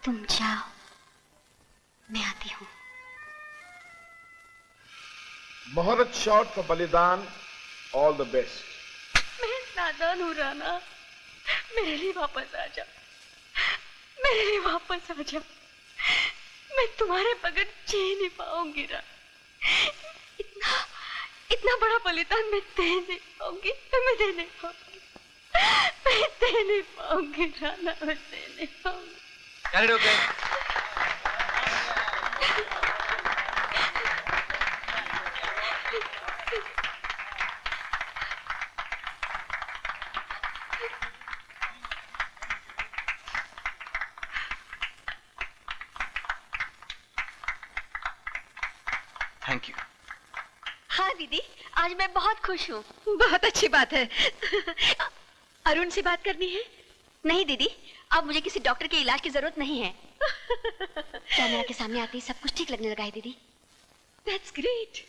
तुम जाओ, मैं आती हूँ। मुहूर्त शॉट फॉर बलिदान, ऑल द बेस्ट। मैं नादान हूँ राना, मेरे लिए वापस आ जा, मेरे लिए वापस आ जा। मैं तुम्हारे बगैर जी नहीं पाऊंगी राना। इतना बड़ा बलिदान मैं दे नहीं पाऊंगी, मैं दे नहीं पाऊंगी, मैं दे नहीं पाऊंगी राना, मैं दे नहीं पाऊंगी। Okay. Thank you. हाँ दीदी, आज मैं बहुत खुश हूँ। बहुत अच्छी बात है। अरुण से बात करनी है? नहीं दीदी, अब मुझे किसी डॉक्टर के इलाज की जरूरत नहीं है। कैमरा के सामने आते ही सब कुछ ठीक लगने लगा है दीदी। That's great.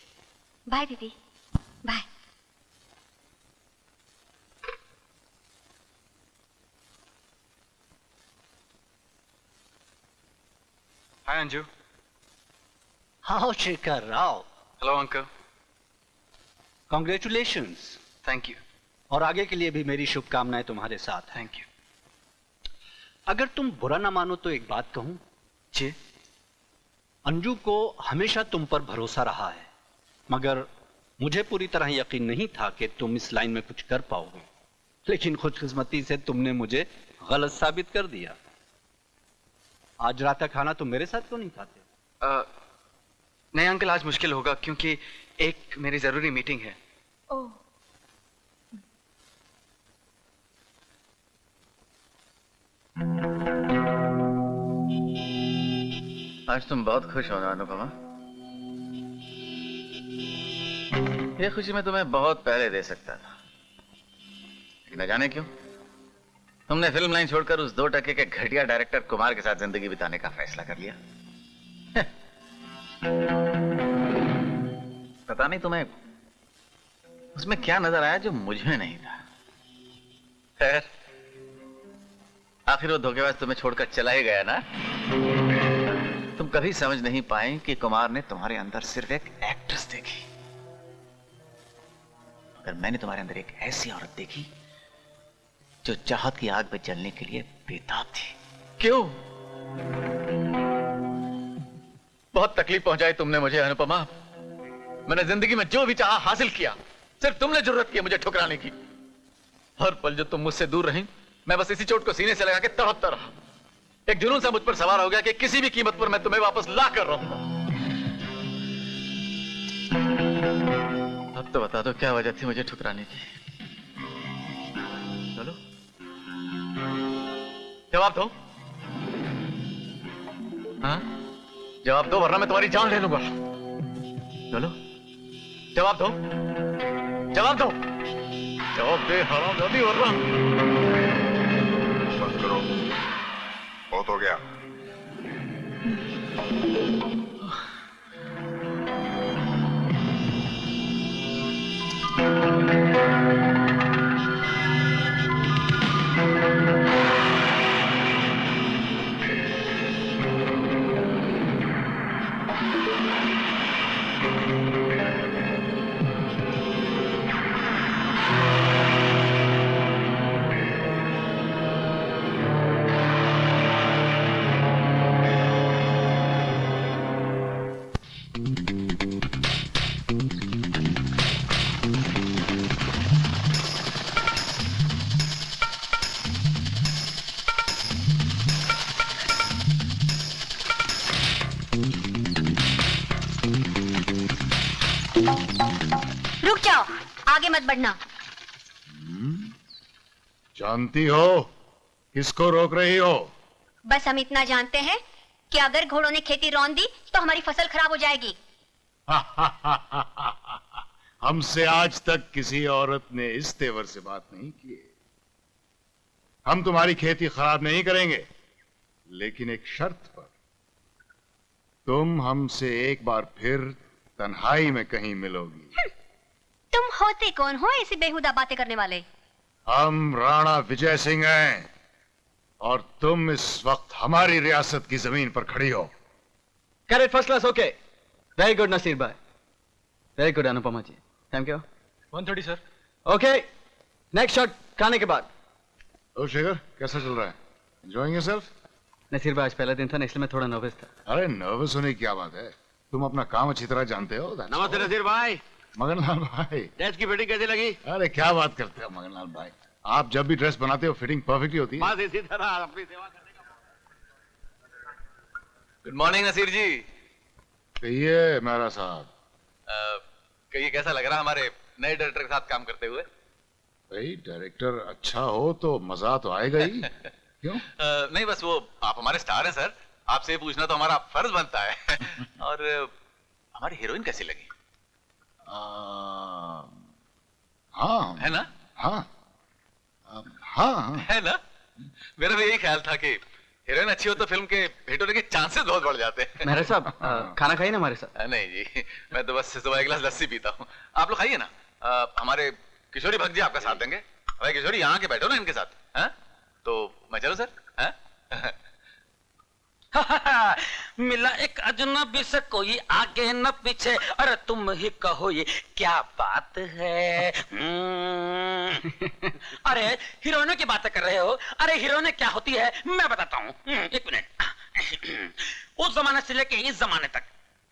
बाय दीदी, bye. Hi Anju. How Shekhar Rao. Hello uncle. Congratulations. Thank you. और आगे के लिए भी मेरी शुभकामनाएं तुम्हारे साथ। Thank you. अगर तुम बुरा ना मानो तो एक बात कहूं। जी। अंजू को हमेशा तुम पर भरोसा रहा है, मगर मुझे पूरी तरह यकीन नहीं था कि तुम इस लाइन में कुछ कर पाओगे, लेकिन खुशकिस्मती से तुमने मुझे गलत साबित कर दिया। आज रात का खाना तुम मेरे साथ क्यों नहीं खाते? नहीं अंकल, आज मुश्किल होगा क्योंकि एक मेरी जरूरी मीटिंग है। ओह। आज तुम बहुत खुश हो ना अनुपमा? ये खुशी मैं तुम्हें बहुत पहले दे सकता था, लेकिन न जाने क्यों तुमने फिल्म लाइन छोड़कर उस 2% के घटिया डायरेक्टर कुमार के साथ जिंदगी बिताने का फैसला कर लिया। पता नहीं तुम्हें उसमें क्या नजर आया जो मुझे नहीं था। खैर, आखिर वो धोखेबाज तुम्हें छोड़कर चला ही गया ना। तुम कभी समझ नहीं पाए कि कुमार ने तुम्हारे अंदर सिर्फ एक एक्ट्रेस देखी, मगर मैंने तुम्हारे अंदर एक ऐसी औरत देखी जो चाहत की आग में जलने के लिए बेताब थी। क्यों? बहुत तकलीफ पहुंचाई तुमने मुझे अनुपमा। मैंने जिंदगी में जो भी चाहा हासिल किया, सिर्फ तुमने जरूरत की मुझे ठुकराने की। हर पल जो तुम मुझसे दूर रही, मैं बस इसी चोट को सीने से लगा के तड़पता रहा। एक जुनून सा मुझ पर सवार हो गया कि किसी भी कीमत पर मैं तुम्हें वापस ला कर रहूंगा। अब तो बता दो क्या वजह थी मुझे ठुकराने की। चलो जवाब दो। हाँ जवाब दो, वरना मैं तुम्हारी जान ले लूंगा। चलो जवाब दो, जवाब दो, जवाब दे हरामजादी, वरना। बंद करो, बहुत हो गया। रुक जाओ, आगे मत बढ़ना। जानती हो किसको रोक रही हो? बस हम इतना जानते हैं कि अगर घोड़ों ने खेती रौंद दी तो हमारी फसल खराब हो जाएगी। हमसे आज तक किसी औरत ने इस तेवर से बात नहीं की। हम तुम्हारी खेती खराब नहीं करेंगे, लेकिन एक शर्त पर। तुम हमसे एक बार फिर तन्हाई में कहीं मिलोगी। तुम होते कौन हो ऐसी बेहुदा बातें करने वाले? हम राणा विजय सिंह हैं और तुम इस वक्त हमारी रियासत की जमीन पर खड़ी हो। Correct, first class, okay, very good Nasir भाई, very good Anupama ji, thank you. 130 sir. Okay, next shot खाने के बाद। तो शेखर कैसा चल रहा है? Enjoying yourself? नसीर भाई आज पहला दिन था ना, इसलिए मैं थोड़ा नर्वस था। अरे नर्वस होने की क्या बात है, तुम अपना काम अच्छी तरह जानते हो। नमस्ते नसीर भाई। मगनलाल भाई, ड्रेस की फिटिंग कैसी लगी? अरे क्या बात करते हो मगनलाल भाई, आप जब भी ड्रेस बनाते हो फिटिंग परफेक्टली होती है। बस इसी तरह अपनी सेवा करने का। गुड मॉर्निंग नसीर जी। कहिए मेरा साहब। कहिए कैसा लग रहा हमारे नए डायरेक्टर के साथ काम करते हुए? भाई डायरेक्टर अच्छा हो तो मजा तो आएगा ही। क्यों? नहीं बस वो आप हमारे स्टार हैं सर, आपसे पूछना तो हमारा फर्ज बनता है। और हमारी हीरोइन कैसी लगी? हाँ है ना? हाँ हाँ है ना? मेरा भी यही ख्याल था कि हीरोइन अच्छी हो तो फिल्म के हिट होने के चांसेस बहुत बढ़ जाते हैं। मेहरा साहब खाना खाइए ना हमारे साथ। नहीं जी, मैं तो बस सुबह एक गिलास लस्सी पीता हूँ। आप लोग खाइए ना। हमारे किशोरी भक्त जी आपका साथ देंगे। भाई किशोरी यहाँ के बैठो ना इनके साथ। हैं? तो मैं चलूं सर? हैं? मिला एक अजनबी से, कोई आगे न पीछे, अरे तुम ही कहो ये क्या बात है। अरे हीरोइनों की बातें कर रहे हो, अरे हीरोइनें क्या होती है मैं बताता हूँ। एक मिनट। उस जमाने से लेके इस जमाने तक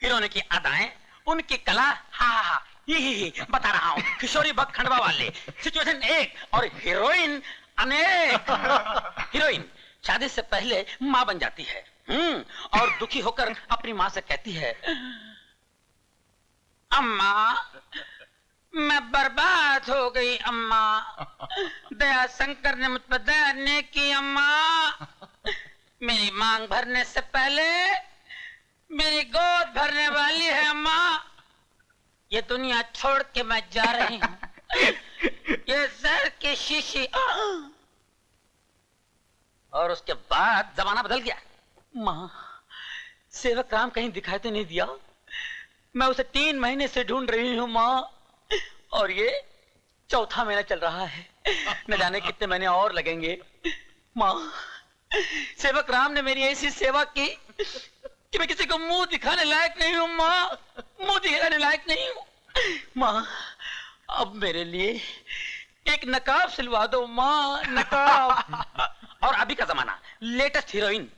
हीरोइनों की अदाएं, उनकी कला, हाँ ही बता रहा हूँ। किशोरी भक्त खंडवा वाले सिचुएशन एक और हीरोइन अनेक। हीरोइन शादी से पहले माँ बन जाती है और दुखी होकर अपनी माँ से कहती है, अम्मा मैं बर्बाद हो गई अम्मा, दया शंकर ने मुझ पर दया नहीं की अम्मा, मेरी मांग भरने से पहले मेरी गोद भरने वाली है अम्मा, ये दुनिया छोड़ के मैं जा रही हूँ, ये जहर की शीशी। और उसके बाद जमाना बदल गया। माँ सेवक राम कहीं दिखाई तो नहीं दिया, मैं उसे 3 महीने से ढूंढ रही हूँ माँ, और ये 4था महीना चल रहा है, न जाने कितने महीने और लगेंगे। माँ सेवक राम ने मेरी ऐसी सेवा की कि मैं किसी को मुंह दिखाने लायक नहीं हूँ माँ, मुंह दिखाने लायक नहीं हूँ माँ। अब मेरे लिए एक नकाब सिलवा दो माँ, नकाब। और अभी का जमाना, लेटेस्ट हीरोइन,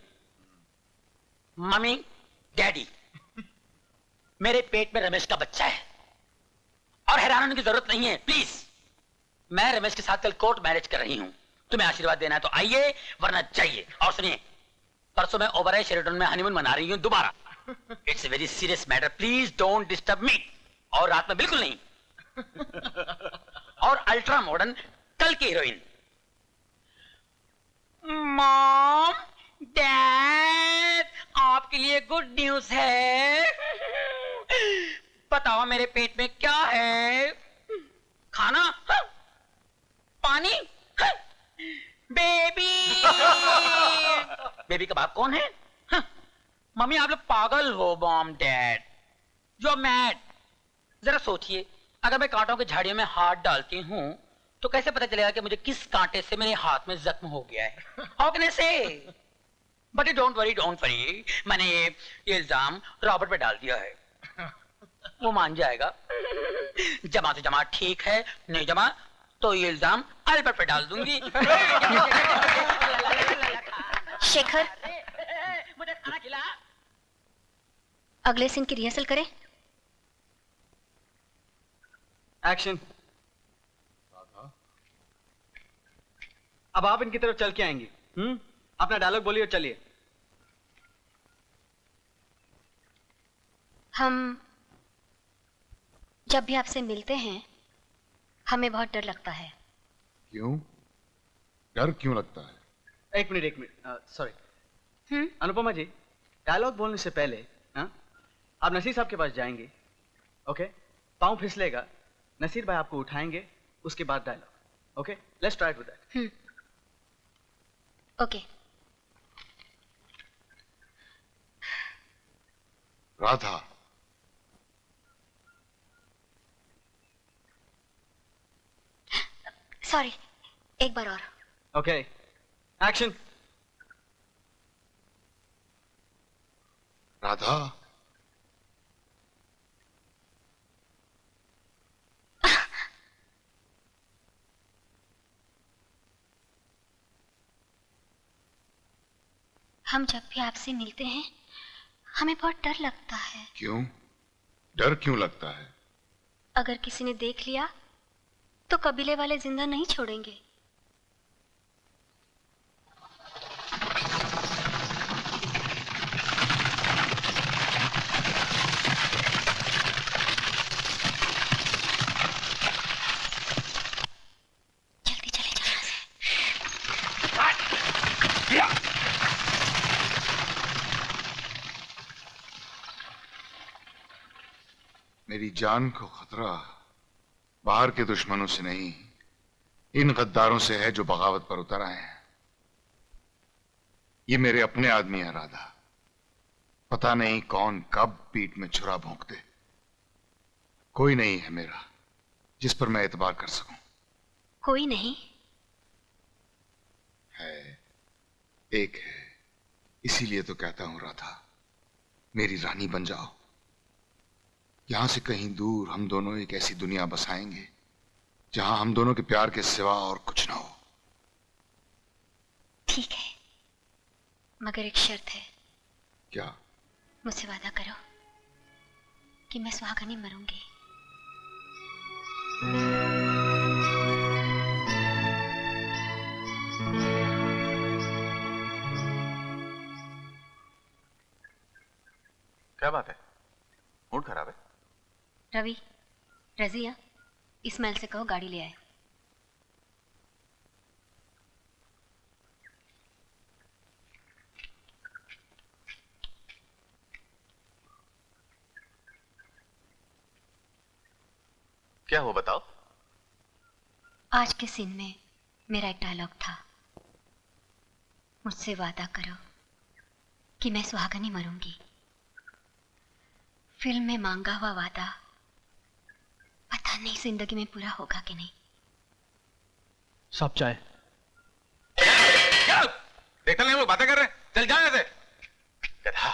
मम्मी डैडी, मेरे पेट में रमेश का बच्चा है और हैरान होने की जरूरत नहीं है प्लीज। मैं रमेश के साथ कल कोर्ट मैरिज कर रही हूं, तुम्हें आशीर्वाद देना है तो आइए वरना जाइए। और सुनिए, परसों मैं ओबराय शेरेटन में हनीमून मना रही हूं दोबारा। It's a very serious matter, please don't disturb me. और रात में बिल्कुल नहीं। और अल्ट्रा मॉडर्न कल की हीरोइन, मॉम डैड आपके लिए गुड न्यूज है। बताओ मेरे पेट में क्या है? खाना? पानी? बेबी। बेबी का बाप कौन है? मम्मी आप लोग पागल हो। Mom dad you are mad. जरा सोचिए, अगर मैं कांटों की झाड़ियों में हाथ डालती हूं तो कैसे पता चलेगा कि मुझे किस कांटे से मेरे हाथ में जख्म हो गया है? हाउ कैन आई से? बट डोंट वरी, मैंने ये इल्जाम रॉबर्ट पे डाल दिया है, वो मान जाएगा। जमा तो जमा ठीक है, नहीं जमा तो ये इल्जाम अल्बर्ट पे डाल दूंगी। शेखर, मुझे खाना खिला। अगले सीन की रिहर्सल करें। एक्शन। अब आप इनकी तरफ चल के आएंगे। अपना डायलॉग बोलिए और चलिए। हम जब भी आपसे मिलते हैं हमें बहुत डर लगता है। क्यों? डर क्यों लगता है? एक मिनट सॉरी। अनुपमा जी, डायलॉग बोलने से पहले आप नसीर साहब के पास जाएंगे, ओके? पाँव फिसलेगा, नसीर भाई आपको उठाएंगे, उसके बाद dialogue. Okay, let's try with that. Okay. Radha, sorry, एक बार और। Okay, action. राधा, हम जब भी आपसे मिलते हैं हमें बहुत डर लगता है। क्यों? डर क्यों लगता है? अगर किसी ने देख लिया तो कबीले वाले जिंदा नहीं छोड़ेंगे। जल्दी चले जाओ यहाँ से। मेरी जान को खतरा बाहर के दुश्मनों से नहीं, इन गद्दारों से है जो बगावत पर उतर आए हैं। ये मेरे अपने आदमी हैं राधा। पता नहीं कौन कब पीठ में छुरा भोंक दे। कोई नहीं है मेरा जिस पर मैं एतबार कर सकूं। कोई नहीं है, एक है, इसीलिए तो कहता हूं राधा, मेरी रानी बन जाओ। यहां से कहीं दूर हम दोनों एक ऐसी दुनिया बसाएंगे जहां हम दोनों के प्यार के सिवा और कुछ ना हो। ठीक है, मगर एक शर्त है। क्या? मुझसे वादा करो कि मैं सुहागनी मरूंगी। क्या बात है? मूड खराब है? रवि, रजिया, इस्माइल से कहो गाड़ी ले आए। क्या हुआ बताओ? आज के सीन में मेरा एक डायलॉग था, मुझसे वादा करो कि मैं सुहागनी मरूंगी। फिल्म में मांगा हुआ वादा पता नहीं जिंदगी में पूरा होगा कि नहीं। साहब चाय। देखते नहीं, हम लोग बातें कर रहे हैं। चल जाओ यहाँ से। गधा।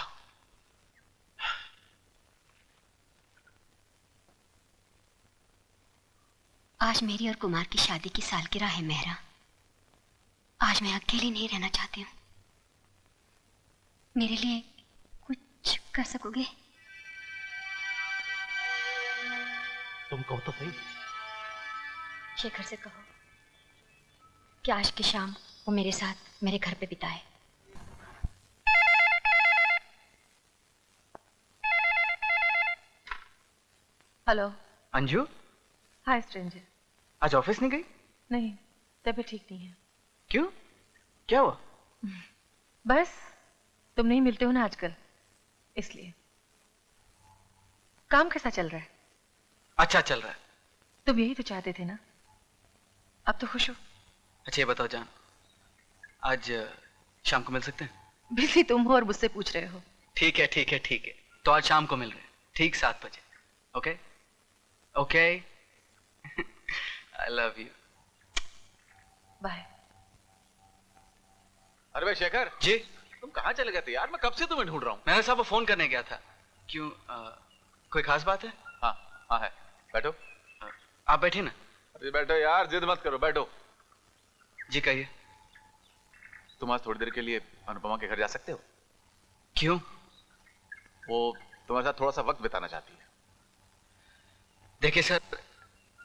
आज मेरी और कुमार की शादी की सालगिरह है मेहरा। आज मैं अकेली नहीं रहना चाहती हूँ। मेरे लिए कुछ कर सकोगे? तुम कहो तो सही। शेखर से कहो कि आज की शाम वो मेरे साथ मेरे घर पे बिताए। हेलो। अंजू, हाय स्ट्रेंजर। आज ऑफिस नहीं गई? नहीं, तबीयत ठीक नहीं है। क्यों? क्या हुआ? बस तुम नहीं मिलते हो ना आजकल, इसलिए। काम कैसा चल रहा है? अच्छा चल रहा है। तुम यही तो चाहते थे ना, अब तो खुश हो। अच्छा ये बताओ जान, आज शाम को मिल सकते हैं? बिजी तुम हो और मुझसे पूछ रहे हो। ठीक है ठीक है ठीक है, तो आज शाम को मिल रहे हैं, ठीक 7 बजे। Okay okay. I love you. Bye. अरे भाई शेखर जी, तुम कहाँ चले गए थे यार? मैं कब से तुम्हें ढूंढ रहा हूँ। मैंने साहब को फोन करने गया था। क्यों, कोई खास बात है? हाँ हाँ है, बैठो। आप बैठिए ना। अरे बैठो यार, जिद मत करो, बैठो। जी कहिए। तुम आज थोड़ी देर के लिए अनुपमा के घर जा सकते हो? क्यों? वो तुम्हारे साथ थोड़ा सा वक्त बिताना चाहती है। देखिए सर,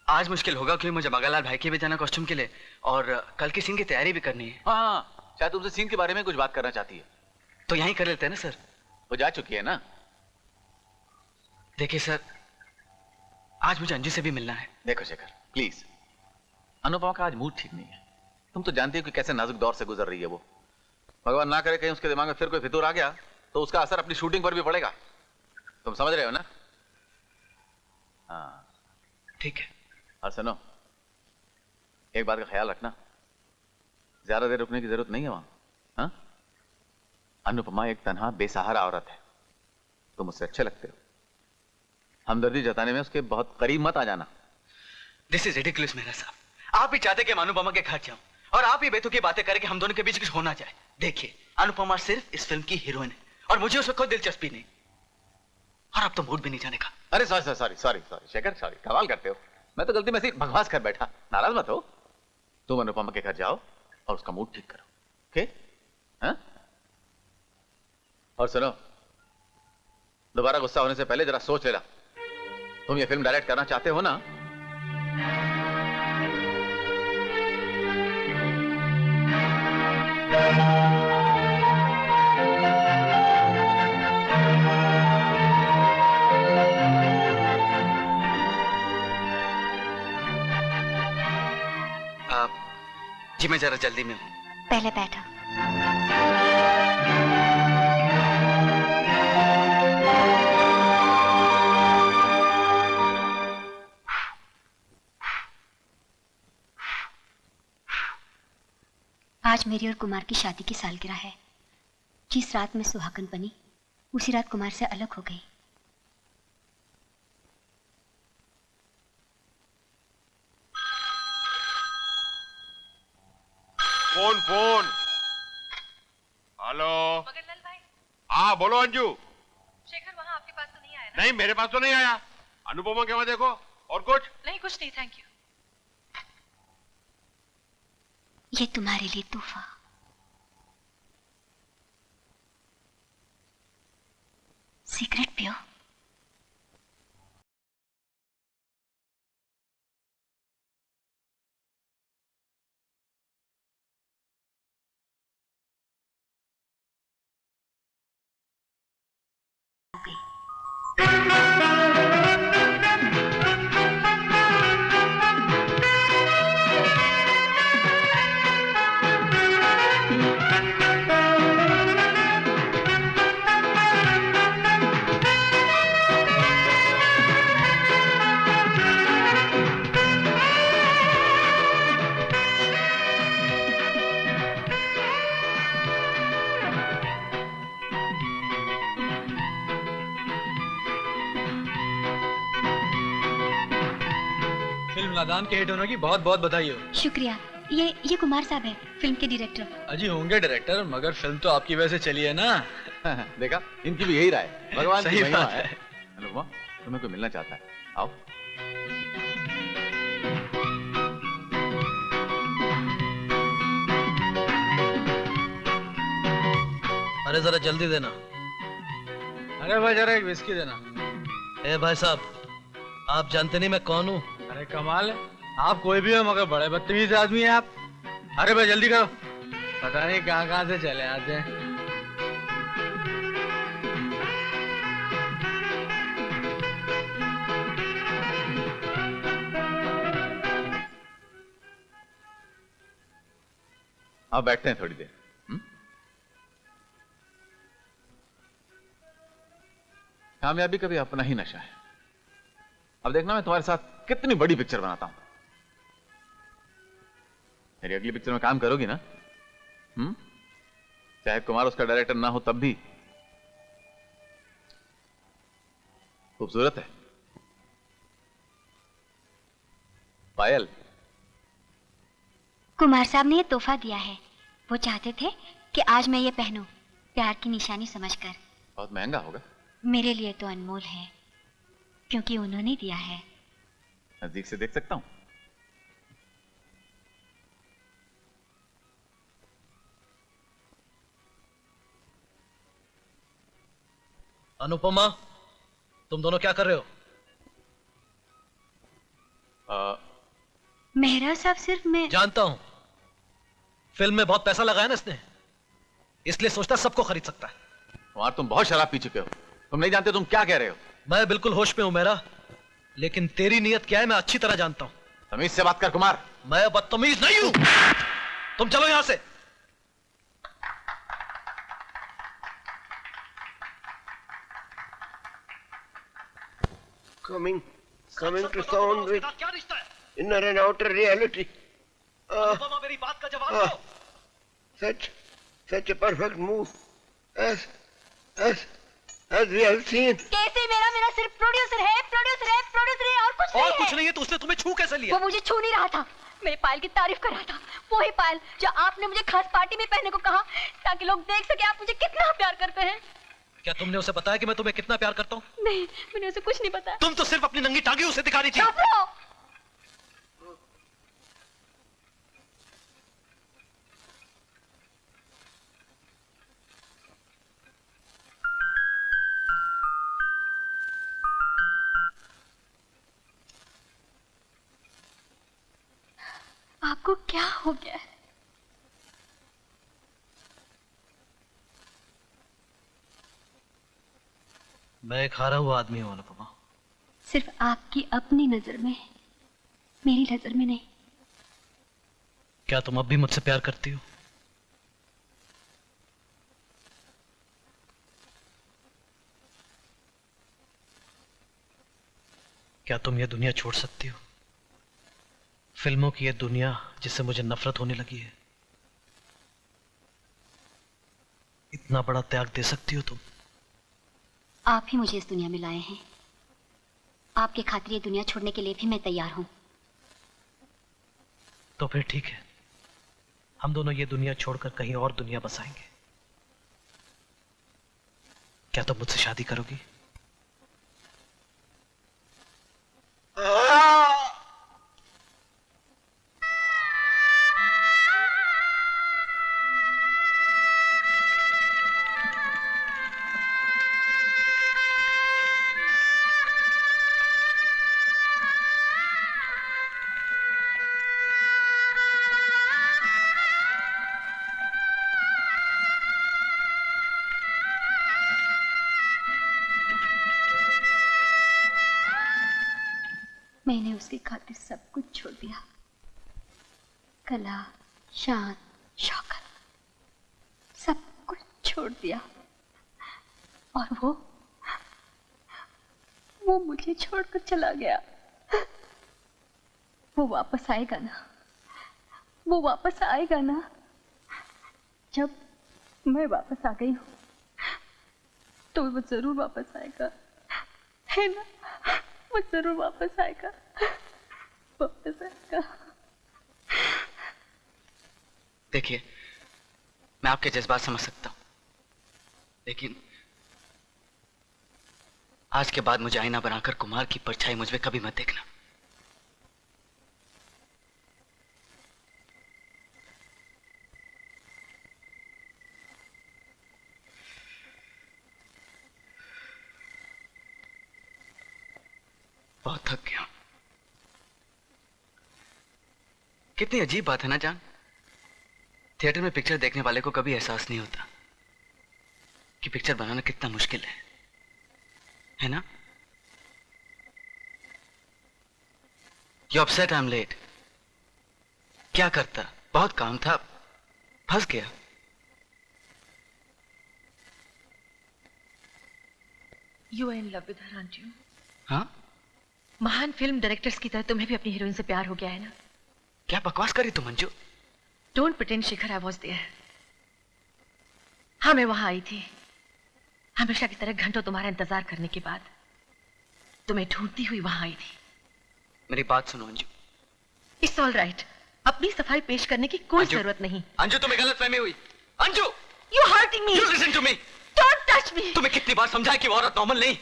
आज मुश्किल होगा क्योंकि मुझे बागालाल भाई के भी जाना कॉस्ट्यूम के लिए, और कल की सीन की तैयारी भी करनी है। हाँ, शायद तुमसे सीन के बारे में कुछ बात करना चाहती है। तो यहीं कर लेते हैं ना सर। वो जा चुकी है ना? देखिए सर, आज मुझे अंजू से भी मिलना है। देखो शेखर प्लीज, अनुपमा का आज मूड ठीक नहीं है। तुम तो जानती हो कि कैसे नाजुक दौर से गुजर रही है वो। भगवान ना करे कहीं उसके दिमाग में फिर कोई फितूर आ गया तो उसका असर अपनी शूटिंग पर भी पड़ेगा। तुम समझ रहे हो ना? हाँ ठीक है। और सुनो, एक बात का ख्याल रखना, ज्यादा देर रुकने की जरूरत नहीं है वहां। हाँ? अनुपमा एक तन्हा बेसहारा औरत है, तुम उससे अच्छे लगते हो। हमदर्दी जताने में उसके बहुत करीब मत आ जाना। दिस इज रिडिकुलस मेरा साहब, आप ही चाहते कि मैं अनुपमा के घर जाऊं और आप ही बेतुकी बातें करें कि हम दोनों के बीच कुछ होना चाहे। देखिए, अनुपमा सिर्फ इस फिल्म की हीरोइन है और मुझे उसमें कोई दिलचस्पी नहीं, और अब तो मूड भी नहीं जाने का। अरे sorry sorry sorry sorry Shekhar, sorry, कमाल करते हो। मैं तो गलती में सिर्फ बकवास कर बैठा, नाराज मत हो। तुम अनुपमा के घर जाओ और उसका मूड ठीक करो, ओके? हाँ? और सुनो, दोबारा गुस्सा होने से पहले जरा सोच लेना, तुम ये फिल्म डायरेक्ट करना चाहते हो ना? जी मैं जरा जल्दी में हूं। पहले बैठो। आज मेरी और कुमार की शादी की सालगिरह है। जिस रात में सुहागन बनी उसी रात कुमार से अलग हो गई। Phone phone. हेलो। हाँ बोलो अंजू। शेखर वहाँ आपके पास तो नहीं आया नहीं, मेरे पास तो नहीं आया। अनुपमा के वहां देखो। और कुछ? नहीं, कुछ नहीं, थैंक यू। ये तुम्हारे लिए तोहफा। सिगरेट पियो। फिल्म नादान के हिट होने की बहुत बहुत बधाई हो। शुक्रिया। ये कुमार साहब है, फिल्म के डायरेक्टर। अजी होंगे डायरेक्टर, मगर फिल्म तो आपकी वजह से चली है ना। देखा, इनकी भी यही राय। भगवान सही की महिमा बात है। है। अनुपमा, तुम्हें कोई मिलना चाहता है, आओ। अरे जरा जल्दी देना। अरे भाई जरा एक विस्की देना। ए भाई साहब, आप जानते नहीं मैं कौन हूँ? अरे कमाल है, आप कोई भी हो मगर बड़े बदतमीज आदमी हैं आप। अरे भाई जल्दी करो, पता नहीं कहाँ कहाँ से चले आते हैं। आप बैठते हैं थोड़ी देर। कामयाबी का भी अपना ही नशा है। अब देखना मैं तुम्हारे साथ कितनी बड़ी पिक्चर बनाता हूं। मेरी अगली पिक्चर में काम करोगी ना? चाहे कुमार उसका डायरेक्टर ना हो तब भी। खूबसूरत है। पायल, कुमार साहब ने ये तोहफा दिया है। वो चाहते थे कि आज मैं ये पहनूं, प्यार की निशानी समझकर। बहुत महंगा होगा। मेरे लिए तो अनमोल है, क्योंकि उन्होंने दिया है। नजदीक से देख सकता हूं? अनुपमा, तुम दोनों क्या कर रहे हो? मेहरा साहब, सिर्फ मैं जानता हूं, फिल्म में बहुत पैसा लगाया ना इसने, इसलिए सोचता सबको खरीद सकता है। कुमार, तुम बहुत शराब पी चुके हो। तुम नहीं जानते तुम क्या कह रहे हो। मैं बिल्कुल होश में हूं मेरा, लेकिन तेरी नीयत क्या है मैं अच्छी तरह जानता हूं। तमीज से बात कर कुमार। मैं बदतमीज नहीं हूं। तुम चलो यहां से। Coming to sound with inner and outer reality. Anupama, मेरी बात का जवाब दो। Such a perfect move as we have seen. कैसे मेरा सिर्फ प्रोड्यूसर है और कुछ नहीं है। कुछ नहीं है तो उसने तुम्हें छू कैसे लिया? वो मुझे छू नहीं रहा था, मेरे पायल की तारीफ कर रहा था। वही पायल जो आपने मुझे खास पार्टी में पहनने को कहा, ताकि लोग देख सके आप मुझे कितना प्यार करते हैं। क्या तुमने उसे बताया कि मैं तुम्हें कितना प्यार करता हूँ? नहीं, मैंने उसे कुछ नहीं बताया। तुम तो सिर्फ अपनी नंगी टांगी उसे दिखा रही थी। चुप रहो। आपको क्या हो गया है? मैं एक हारा हुआ आदमी हूं अनुपमा। सिर्फ आपकी अपनी नजर में, मेरी नजर में नहीं। क्या तुम अब भी मुझसे प्यार करती हो? क्या तुम ये दुनिया छोड़ सकती हो? फिल्मों की ये दुनिया जिससे मुझे नफरत होने लगी है। इतना बड़ा त्याग दे सकती हो तुम? आप ही मुझे इस दुनिया में लाए हैं। आपके खातिर ये दुनिया छोड़ने के लिए भी मैं तैयार हूं। तो फिर ठीक है, हम दोनों ये दुनिया छोड़कर कहीं और दुनिया बसाएंगे। क्या तुम मुझसे शादी करोगी? मैंने उसकी खातिर सब कुछ छोड़ दिया, कला, शान, शौकत, सब कुछ छोड़ दिया। और वो मुझे छोड़कर चला गया। वो वापस आएगा ना, वो वापस आएगा ना। जब मैं वापस आ गई हूँ तो वो जरूर वापस आएगा, है ना? वो जरूर वापस आएगा, वापस आएगा। देखिए, मैं आपके जज्बात समझ सकता हूं, लेकिन आज के बाद मुझे आईना बनाकर कुमार की परछाई मुझ में कभी मत देखना। बहुत थक गया। कितनी अजीब बात है ना जान, थिएटर में पिक्चर देखने वाले को कभी एहसास नहीं होता कि पिक्चर बनाना कितना मुश्किल है ना? You upset I am late. क्या करता, बहुत काम था, फंस गया। You are in love with her, aren't you? हाँ? महान फिल्म डायरेक्टर्स की तरह तुम्हें भी अपनी हीरोइन से प्यार हो गया है ना? क्या बकवास करी तुम Manju? Don't pretend Shikhar, I was there. हाँ, मैं वहां आई थी, हमेशा की तरह घंटों तुम्हारा इंतजार करने के बाद तुम्हें ढूंढती हुई वहां आई थी। मेरी बात सुनो अंजू। इट्स ऑल राइट, अपनी सफाई पेश करने की कोई जरूरत नहीं। अंजू, तुम्हें गलतफहमी हुई। Anju, you hurting me. You listen to me. Don't touch me. तुम्हें कितनी बार समझाया कि वो औरत नॉर्मल नहीं,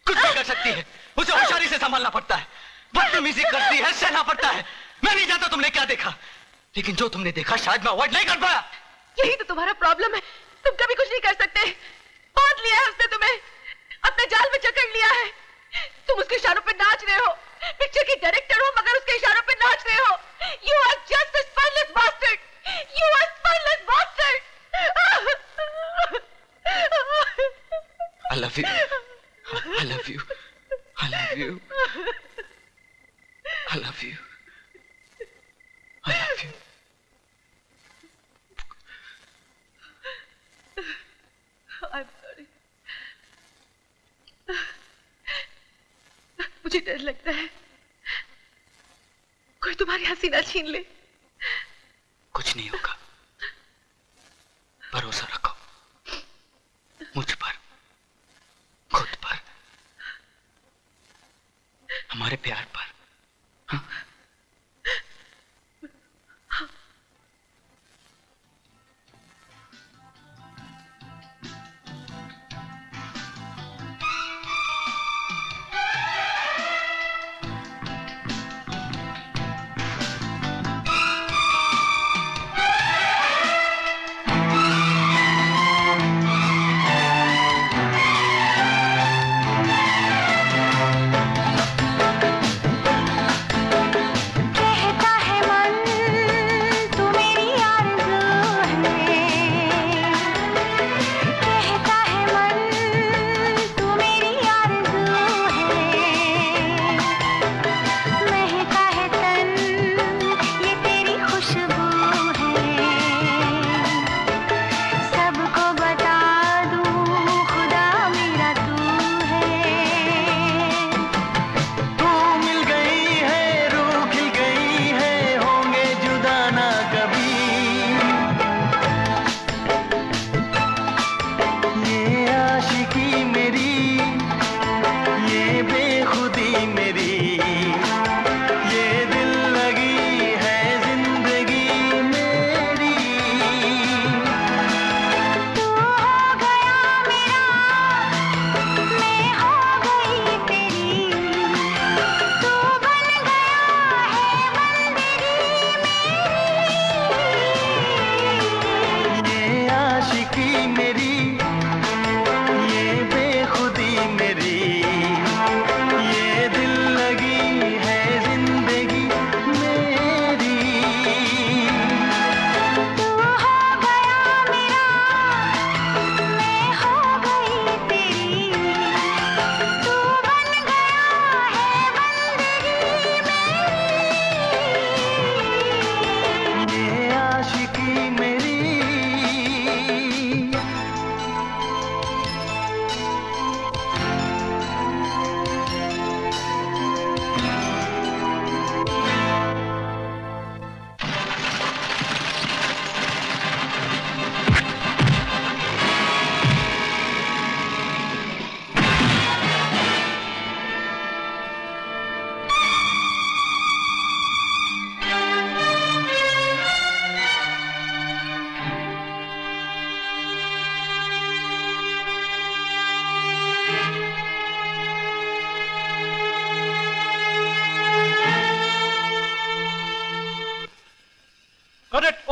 कुछ भी कर सकती है, उसे होशियारी से संभालना पड़ता है, बदतमीजी करती है, सहना पड़ता है। मैं नहीं जानता तुमने क्या देखा, लेकिन जो तुमने देखा शायद मैं अवॉइड नहीं कर पाया। यही तो तुम्हारा प्रॉब्लम है, तुम कभी कुछ नहीं कर सकते। बांध लिया है उसने तुम्हें, अपने जाल में जकड़ लिया है। तुम उसके इशारों पे नाच रहे हो, पिक्चर की डायरेक्टर हो मगर उसके इशारों पे नाच रहे हो। You are just a spineless bastard. You are spineless bastard. I love you. I love you. I love you. I love you. I love you. I'm sorry. मुझे डर लगता है कोई तुम्हारी हंसी ना छीन ले। कुछ नहीं होगा, भरोसा रखो मुझ पर, खुद पर, हमारे प्यार पर। हाँ?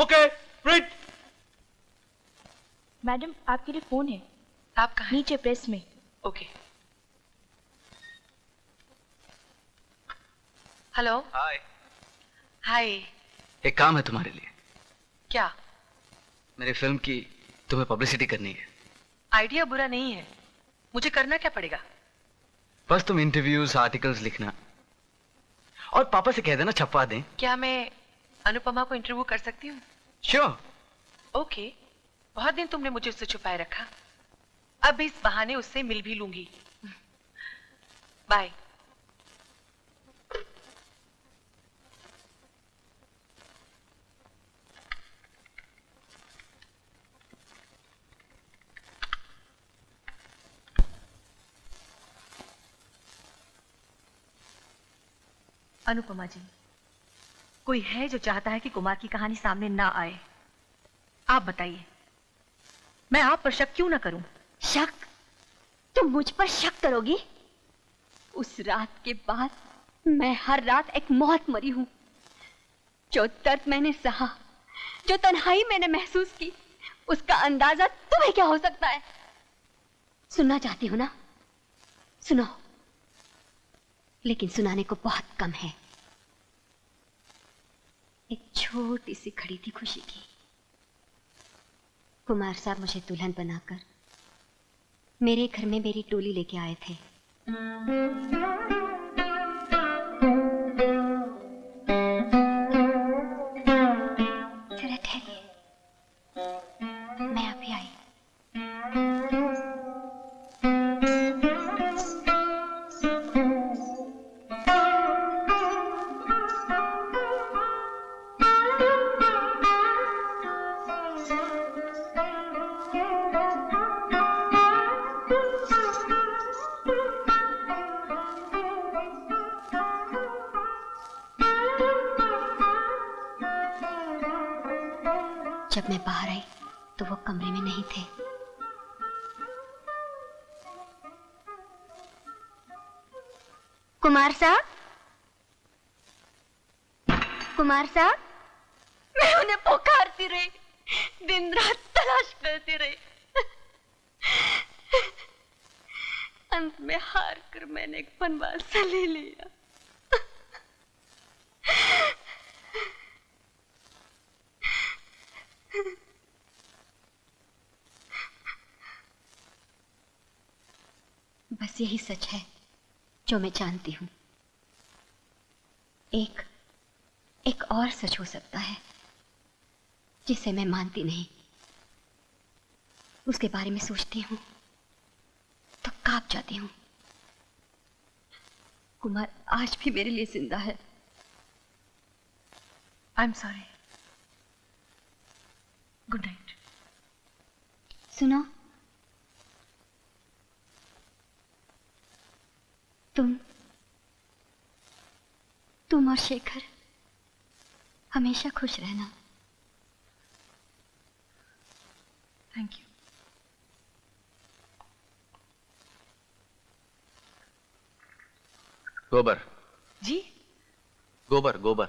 Okay print. मैडम आपके लिए फोन है। आप कहाँ? नीचे प्रेस में। ओके। हेलो। हाय। हाय। एक काम है तुम्हारे लिए। क्या? मेरी फिल्म की तुम्हें पब्लिसिटी करनी है। आइडिया बुरा नहीं है, मुझे करना क्या पड़ेगा? बस तुम इंटरव्यूज आर्टिकल्स लिखना और पापा से कह देना छपवा दें। क्या मैं अनुपमा को इंटरव्यू कर सकती हूँ? श्योर। ओके। बहुत दिन तुमने मुझे उससे छुपाए रखा, अब इस बहाने उससे मिल भी लूंगी। बाय। अनुपमा जी, कोई है जो चाहता है कि कुमार की कहानी सामने ना आए? आप बताइए, मैं आप पर शक क्यों ना करूं? शक? तुम मुझ पर शक करोगी? उस रात के बाद मैं हर रात एक मौत मरी हूं। जो दर्द मैंने सहा, जो तन्हाई मैंने महसूस की, उसका अंदाजा तुम्हें क्या हो सकता है? सुनना चाहती हो ना? सुनो, लेकिन सुनाने को बहुत कम है। एक छोटी सी घड़ी थी खुशी की। कुमार साहब मुझे दुल्हन बनाकर मेरे घर में मेरी टोली लेके आए थे। जरा ठहरिए, मैं अभी आई। जब मैं बाहर आई तो वो कमरे में नहीं थे। कुमार साहब, कुमार साहब, मैं उन्हें पुकारती रही, दिन रात तलाश करती रही। अंत में हार कर मैंने एक वनवास सा ले लिया। बस यही सच है जो मैं जानती हूं। एक और सच हो सकता है जिसे मैं मानती नहीं। उसके बारे में सोचती हूं तो कांप जाती हूं। कुमार आज भी मेरे लिए जिंदा है। I am sorry. Good night. सुनो, तुम और शेखर हमेशा खुश रहना। Thank you. गोबर। जी? गोबर गोबर।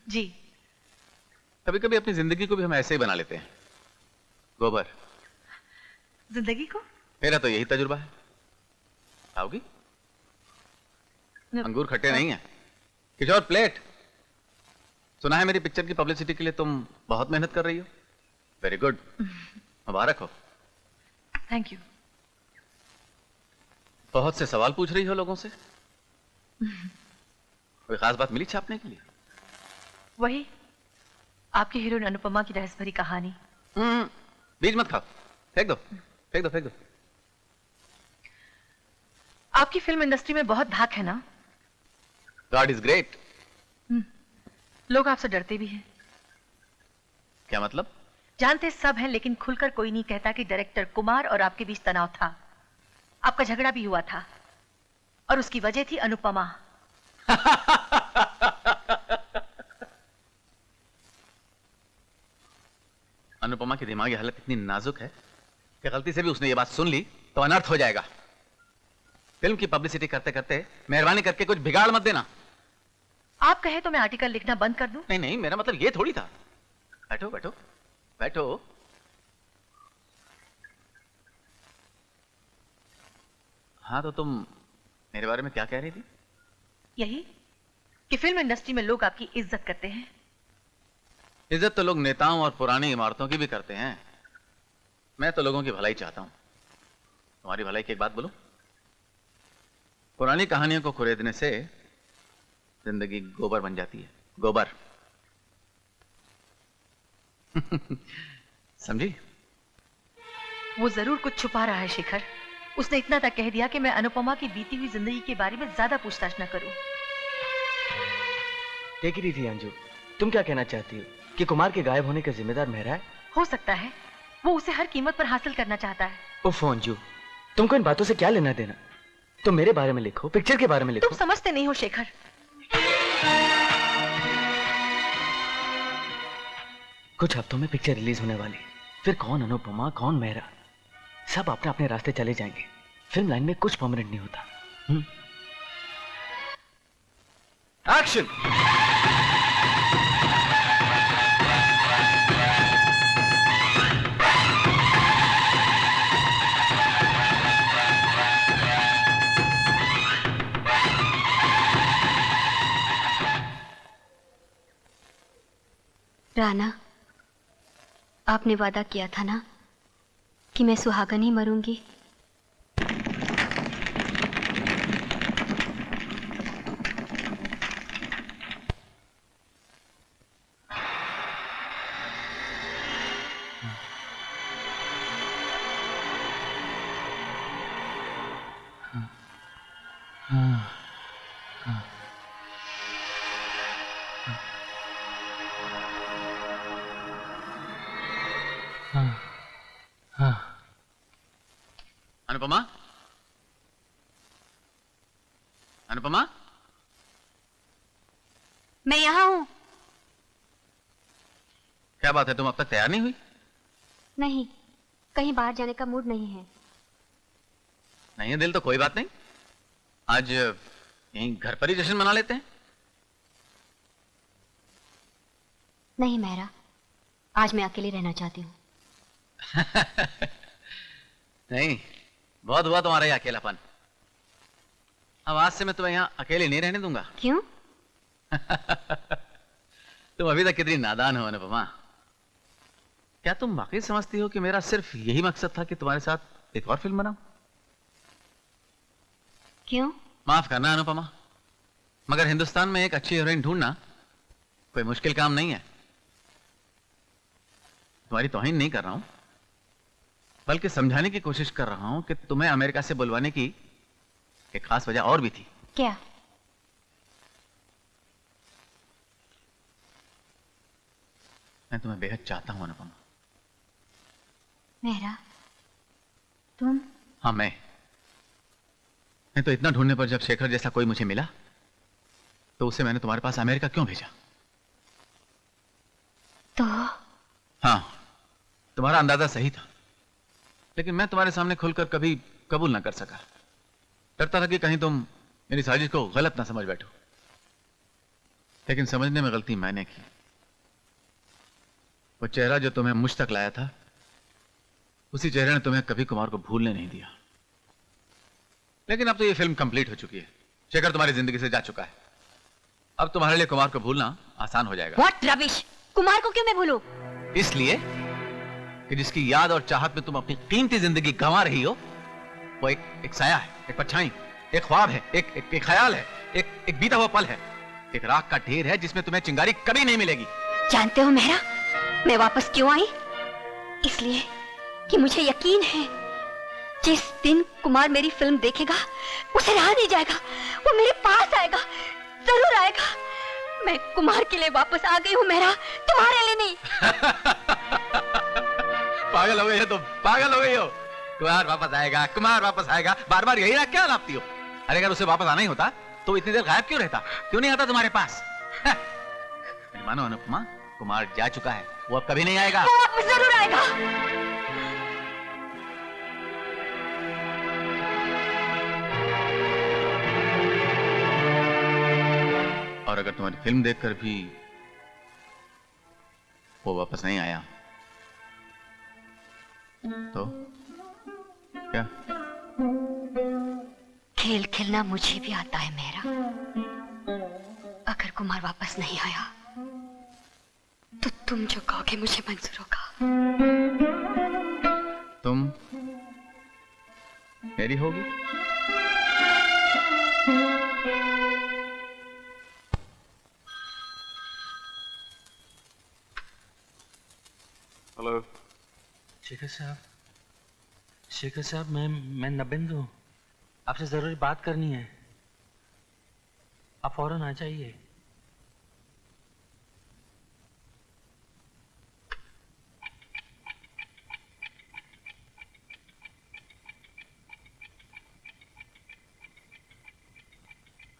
जी। कभी कभी अपनी जिंदगी को भी हम ऐसे ही बना लेते हैं। गोबर। जिंदगी को? मेरा तो यही तजुर्बा है। आओगी? अंगूर खट्टे नहीं है। किशोर प्लेट। सुना है मेरी पिक्चर की पब्लिसिटी के लिए तुम बहुत मेहनत कर रही हो। वेरी गुड, मुबारक हो। Thank you. बहुत से सवाल पूछ रही हो लोगों से। कोई खास बात मिली छापने के लिए? वही आपकी हीरोइन अनुपमा की रहस्य भरी कहानी। बीज मत खाओ, फेंक दो फेंक दो फेंक दो। आपकी फिल्म इंडस्ट्री में बहुत धाक है ना? God is great. लोग आपसे डरते भी हैं। क्या मतलब? जानते सब हैं, लेकिन खुलकर कोई नहीं कहता कि डायरेक्टर कुमार और आपके बीच तनाव था। आपका झगड़ा भी हुआ था और उसकी वजह थी अनुपमा। अनुपमा की दिमागी हालत इतनी नाजुक है कि गलती से भी उसने ये बात सुन ली तो अनर्थ हो जाएगा। फिल्म की पब्लिसिटी करते करते मेहरबानी करके कुछ बिगाड़ मत देना। आप कहे तो मैं आर्टिकल लिखना बंद कर दूं? नहीं नहीं, मेरा मतलब ये थोड़ी था। बैठो बैठो बैठो। हाँ, तो तुम मेरे बारे में क्या कह रही थी? यही कि फिल्म इंडस्ट्री में लोग आपकी इज्जत करते हैं। इज्जत तो लोग नेताओं और पुरानी इमारतों की भी करते हैं। मैं तो लोगों की भलाई चाहता हूं। तुम्हारी भलाई की एक बात बोलूं? पुरानी कहानियों को खरीदने से जिंदगी गोबर बन जाती है। गोबर। समझी? वो जरूर कुछ छुपा रहा है शेखर। उसने इतना तक कह दिया कि मैं अनुपमा की बीती हुई जिंदगी के बारे में ज्यादा पूछताछ न करूं। टेक इट इजी अंजू, तुम क्या कहना चाहती हो कि कुमार के गायब होने का जिम्मेदार मेहरा है? हो सकता है। वो उसे हर कीमत पर हासिल करना चाहता है। उफ अंजू, तुमको इन बातों से क्या लेना देना? तुम मेरे बारे में लिखो, पिक्चर के बारे में लिखो। तुम समझते नहीं हो शेखर। कुछ हफ्तों में पिक्चर रिलीज होने वाली, फिर कौन अनुपमा कौन मेहरा, सब अपने अपने रास्ते चले जाएंगे। फिल्म लाइन में कुछ परमानेंट नहीं होता। एक्शन। राना, आपने वादा किया था ना कि मैं सुहागन ही मरूंगी। अनुपमा, अनुपमा, मैं यहाँ हूँ। क्या बात है, तुम अब तक तैयार नहीं हुई? नहीं, कहीं बाहर जाने का मूड नहीं है। नहीं है दिल तो कोई बात नहीं, आज यहीं घर पर ही जश्न मना लेते हैं। नहीं मेहरा, आज मैं अकेले रहना चाहती हूँ। नहीं, बहुत हुआ तुम्हारा ये अकेलापन। अब आज से मैं तुम्हें यहाँ अकेले नहीं रहने दूंगा। क्यों? तुम अभी तक कितनी नादान हो अनुपमा। क्या तुम वाकई समझती हो कि मेरा सिर्फ यही मकसद था कि तुम्हारे साथ एक और फिल्म बनाऊं? क्यों? माफ करना अनुपमा, मगर हिंदुस्तान में एक अच्छी हीरोइन ढूंढना कोई मुश्किल काम नहीं है। तुम्हारी तौहीन नहीं कर रहा हूं, बल्कि समझाने की कोशिश कर रहा हूं कि तुम्हें अमेरिका से बुलवाने की एक खास वजह और भी थी। क्या? मैं तुम्हें बेहद चाहता हूं अनुपमा। मेहरा, तुम? हाँ, मैं तो इतना ढूंढने पर जब शेखर जैसा कोई मुझे मिला तो उसे मैंने तुम्हारे पास अमेरिका क्यों भेजा? तो? हाँ, तुम्हारा अंदाजा सही था, लेकिन मैं तुम्हारे सामने खुलकर कभी कबूल ना कर सका। डरता था कि कहीं तुम मेरी साजिश को गलत ना समझ बैठो, लेकिन समझने में गलती मैंने की। वो चेहरा जो तुम्हें मुझ तक लाया था, उसी चेहरे ने तुम्हें कभी कुमार को भूलने नहीं दिया। लेकिन अब तो ये फिल्म कंप्लीट हो चुकी है, शेखर तुम्हारी जिंदगी से जा चुका है। अब तुम्हारे लिए कुमार को भूलना आसान हो जाएगा। What rubbish! कुमार को क्यों मैं भूलूं? इसलिए कि जिसकी याद और चाहत में तुम अपनी कीमती जिंदगी गंवा रही हो, वो एक साया है, एक परछाई, एक ख्वाब है, एक ख्याल है, एक बीता हुआ पल है, एक राख का ढेर है जिसमें तुम्हें चिंगारी कभी नहीं मिलेगी। जानते हो मेहरा, मैं वापस क्यों आई? इसलिए कि मुझे यकीन है जिस दिन कुमार मेरी फिल्म देखेगा उसे रहा नहीं जाएगा, वो मेरे पास आएगा, जरूर आएगा। मैं कुमार के लिए वापस आ गई हूँ मेहरा, तुम्हारे लिए नहीं। पागल हो गई हो तुम, पागल हो गई हो। कुमार वापस आएगा, कुमार वापस आएगा, बार बार यही राग क्या लापती हो? अरे अगर उसे वापस आना ही होता तो इतनी देर गायब क्यों रहता? क्यों नहीं आता तुम्हारे पास? मानो अनुपमा, कुमार जा चुका है, वो अब कभी नहीं आएगा। वो वापस जरूर आएगा। और अगर तुम्हारी फिल्म देखकर भी वो वापस नहीं आया तो क्या? खेल खेलना मुझे भी आता है मेरा। अगर कुमार वापस नहीं आया तो तुम जो कहोगे मुझे मंजूर होगा। तुम मेरी होगी? हेलो शेखर साहब, मैं नबेंदु हूँ। आपसे जरूरी बात करनी है, आप फौरन आ जाइए।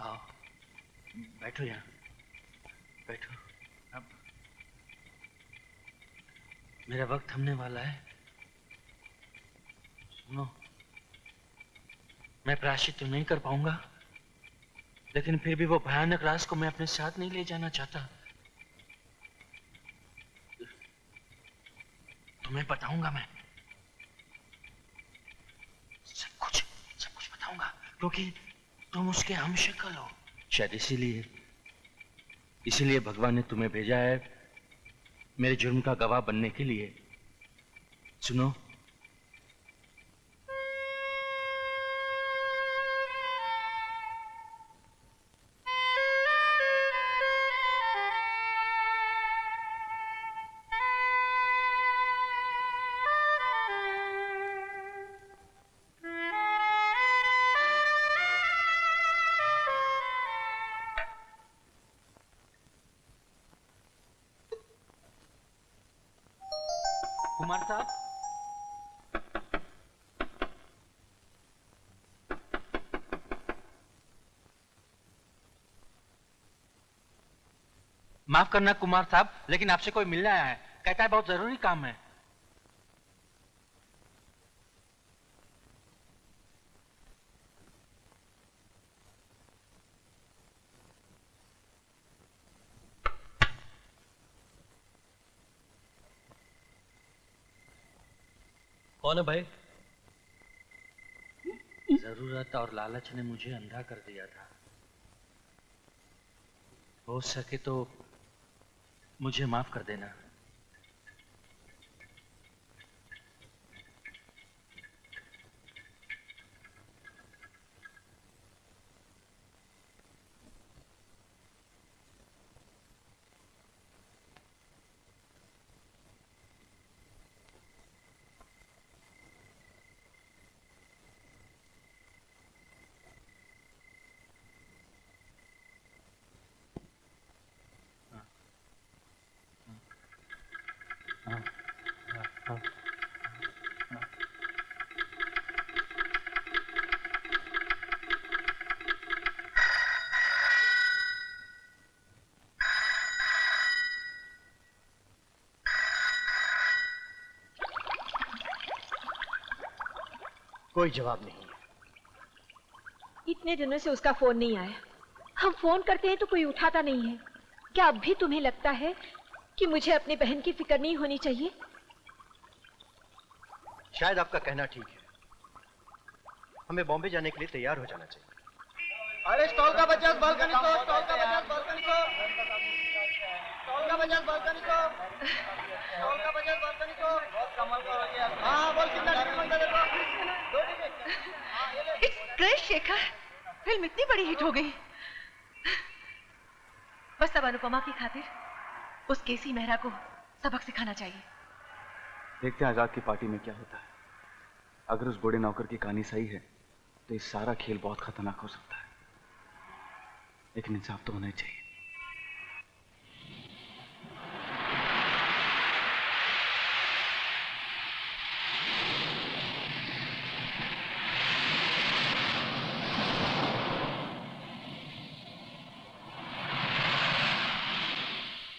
आओ, बैठो यहाँ, बैठो। अब मेरा वक्त थमने वाला है। सुनो, मैं प्रायश्चित तो नहीं कर पाऊंगा, लेकिन फिर भी वो भयानक राज को मैं अपने साथ नहीं ले जाना चाहता। तुम्हें बताऊंगा, मैं सब कुछ बताऊंगा, क्योंकि तुम उसके हमशक्ल हो। शायद इसीलिए भगवान ने तुम्हें भेजा है मेरे जुर्म का गवाह बनने के लिए। सुनो, कुमार साहब, माफ करना कुमार साहब, लेकिन आपसे कोई मिलने आया है। कहता है बहुत जरूरी काम है। कौन है भाई? जरूरत और लालच ने मुझे अंधा कर दिया था। हो सके तो मुझे माफ कर देना। कोई जवाब नहीं है। इतने दिनों से उसका फोन नहीं आया। हम फोन करते हैं तो कोई उठाता नहीं है। क्या अब भी तुम्हें लगता है कि मुझे अपनी बहन की फिक्र नहीं होनी चाहिए? शायद आपका कहना ठीक है। हमें बॉम्बे जाने के लिए तैयार हो जाना चाहिए। अरे स्टॉल का बच्चा बालकनी को, स्टॉल का बच्चा बालकनी को, स्टॉल का बच्चा बालकनी को, स्टॉल का बच्चा बालकनी को। बहुत कमाल का हो गया। हाँ बोल, कितना टिकट मांगा तेरे को? 2 ticket. It's great Shekhar, film इतनी बड़ी हिट हो गई। बस अब अनुपमा की खातिर उस केसी मेहरा को सबक सिखाना चाहिए। देखते हैं आजाद की पार्टी में क्या होता है। अगर उस बूढ़े नौकर की कहानी सही है तो ये सारा खेल बहुत खतरनाक हो सकता है, लेकिन इंसाफ तो होना ही चाहिए।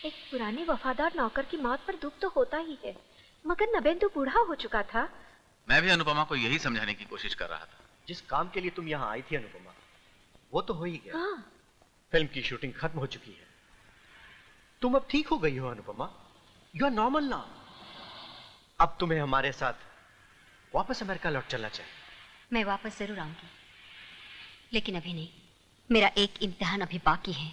एक पुराने वफादार नौकर की मौत पर दुख तो होता ही है, मगर नबेंदु बूढ़ा हो चुका था। मैं भी अनुपमा को यही समझाने की कोशिश कर रहा था। जिस काम के लिए तुम यहाँ आई थी अनुपमा, वो तो हो ही गया। हाँ। फिल्म की शूटिंग खत्म हो चुकी है। तुम अब ठीक हो गई हो Anupama, you are normal now. अब तुम्हें हमारे साथ वापस अमेरिका लौट चलना चाहिए। मैं वापस जरूर आऊंगी, लेकिन अभी नहीं। मेरा एक इम्तिहान अभी बाकी है।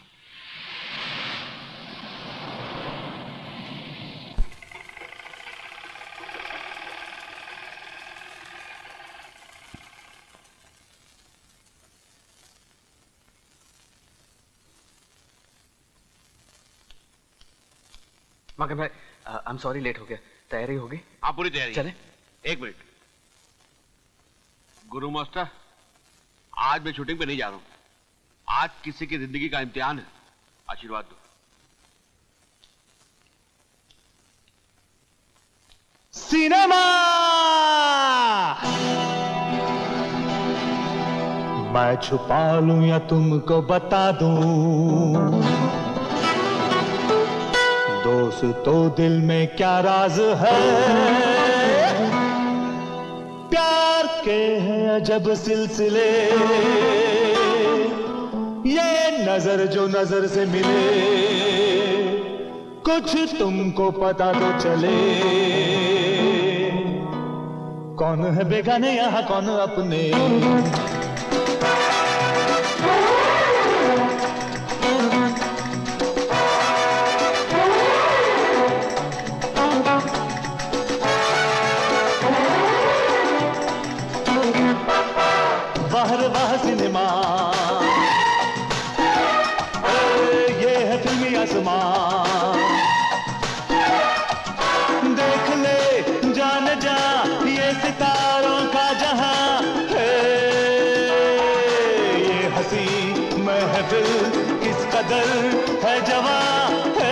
मगर भाई, आई एम सॉरी, लेट हो गया। तैयारी होगी? आप पूरी तैयारी चले। एक मिनट गुरु मास्टर, आज मैं शूटिंग पे नहीं जा रहा हूं। आज किसी की जिंदगी का इम्तिहान है, आशीर्वाद दो। सिनेमा मैं छुपा लूं या तुमको बता दूं, दोस्तों दिल में क्या राज है, प्यार के हैं अजब सिलसिले, ये नजर जो नजर से मिले, कुछ तुमको पता तो चले, कौन है बेगाने यहाँ कौन अपने। वाह सिनेमा, ये है फिल्मी आसमां, देख ले जान जा ये सितारों का जहां है, ये हंसी महफिल किस कदर है जवां है।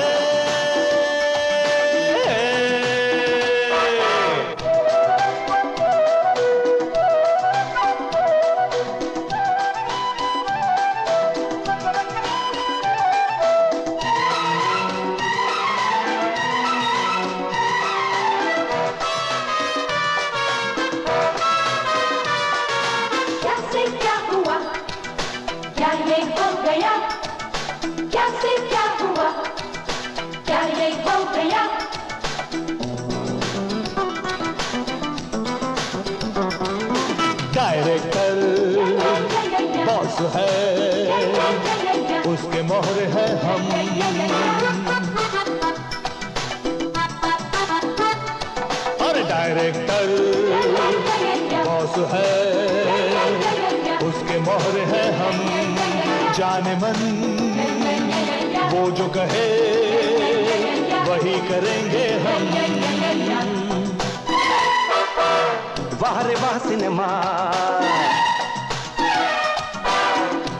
डायरेक्टर बॉस है, उसके मोहर है हम, और डायरेक्टर बॉस है, उसके मोहर है हम, जाने मन वो जो कहे वही करेंगे हम। वाह रे वाह सिनेमा,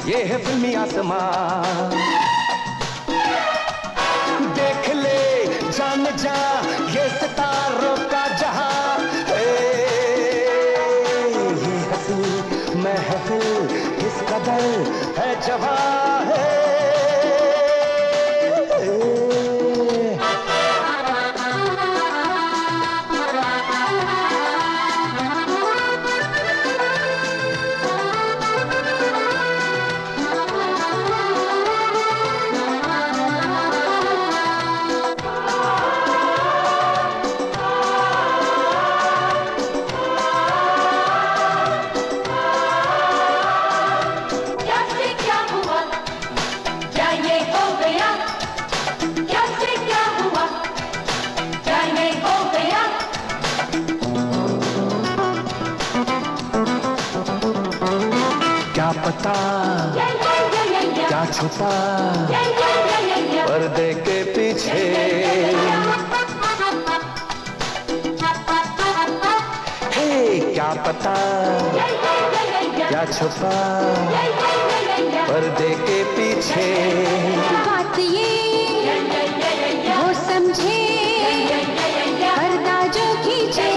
ये है फिल्मी आसमां, देख ले जान जा ये सितारों का जहां, ये हंसी महफिल किस कदर है जवां है। क्या पता क्या छुपा पर्दे के पीछे, हे क्या पता क्या छुपा पर्दे के पीछे। बात ये वो समझे पर्दा जो खींचे,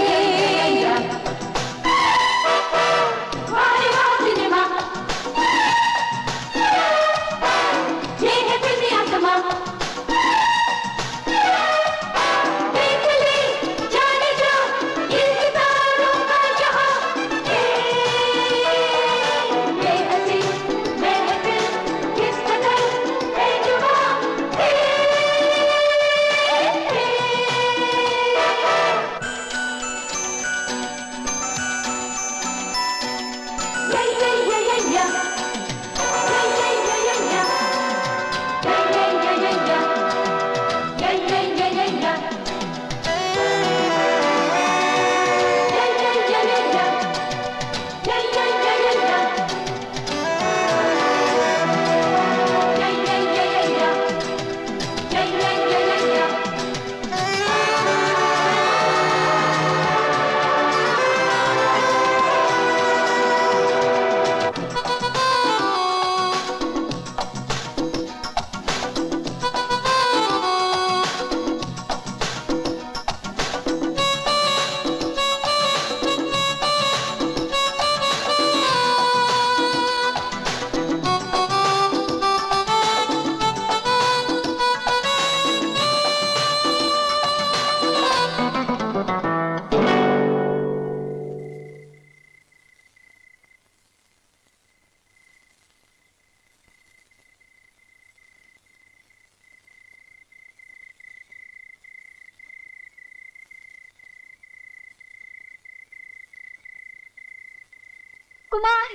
कुमार,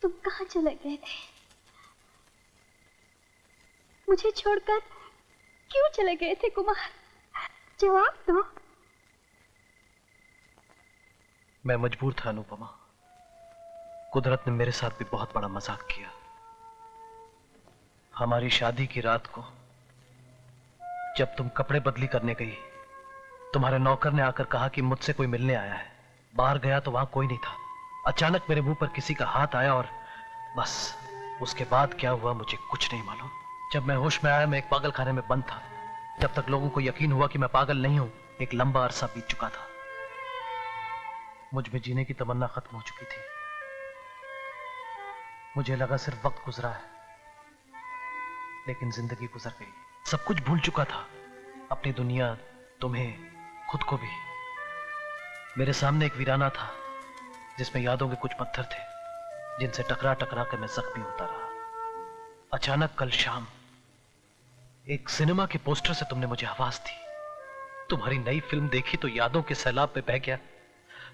तुम कहाँ चले गए थे? मुझे छोड़कर क्यों चले गए थे कुमार? जवाब दो। मैं मजबूर था अनुपमा। कुदरत ने मेरे साथ भी बहुत बड़ा मजाक किया। हमारी शादी की रात को जब तुम कपड़े बदली करने गई, तुम्हारे नौकर ने आकर कहा कि मुझसे कोई मिलने आया है। बाहर गया तो वहां कोई नहीं था। अचानक मेरे मुंह पर किसी का हाथ आया और बस उसके बाद क्या हुआ मुझे कुछ नहीं मालूम। जब मैं होश में आया मैं एक पागल खाने में बंद था। जब तक लोगों को यकीन हुआ कि मैं पागल नहीं हूं, एक लंबा अरसा बीत चुका था। मुझ में जीने की तमन्ना खत्म हो चुकी थी। मुझे लगा सिर्फ वक्त गुजरा है, लेकिन जिंदगी गुजर गई। सब कुछ भूल चुका था, अपनी दुनिया, तुम्हें, खुद को भी। मेरे सामने एक वीराना था जिसमें यादों के कुछ पत्थर थे जिनसे टकरा टकरा कर मैं जख्मी होता रहा। अचानक कल शाम एक सिनेमा के पोस्टर से तुमने मुझे आवाज दी। तुम्हारी नई फिल्म देखी तो यादों के सैलाब में बह गया।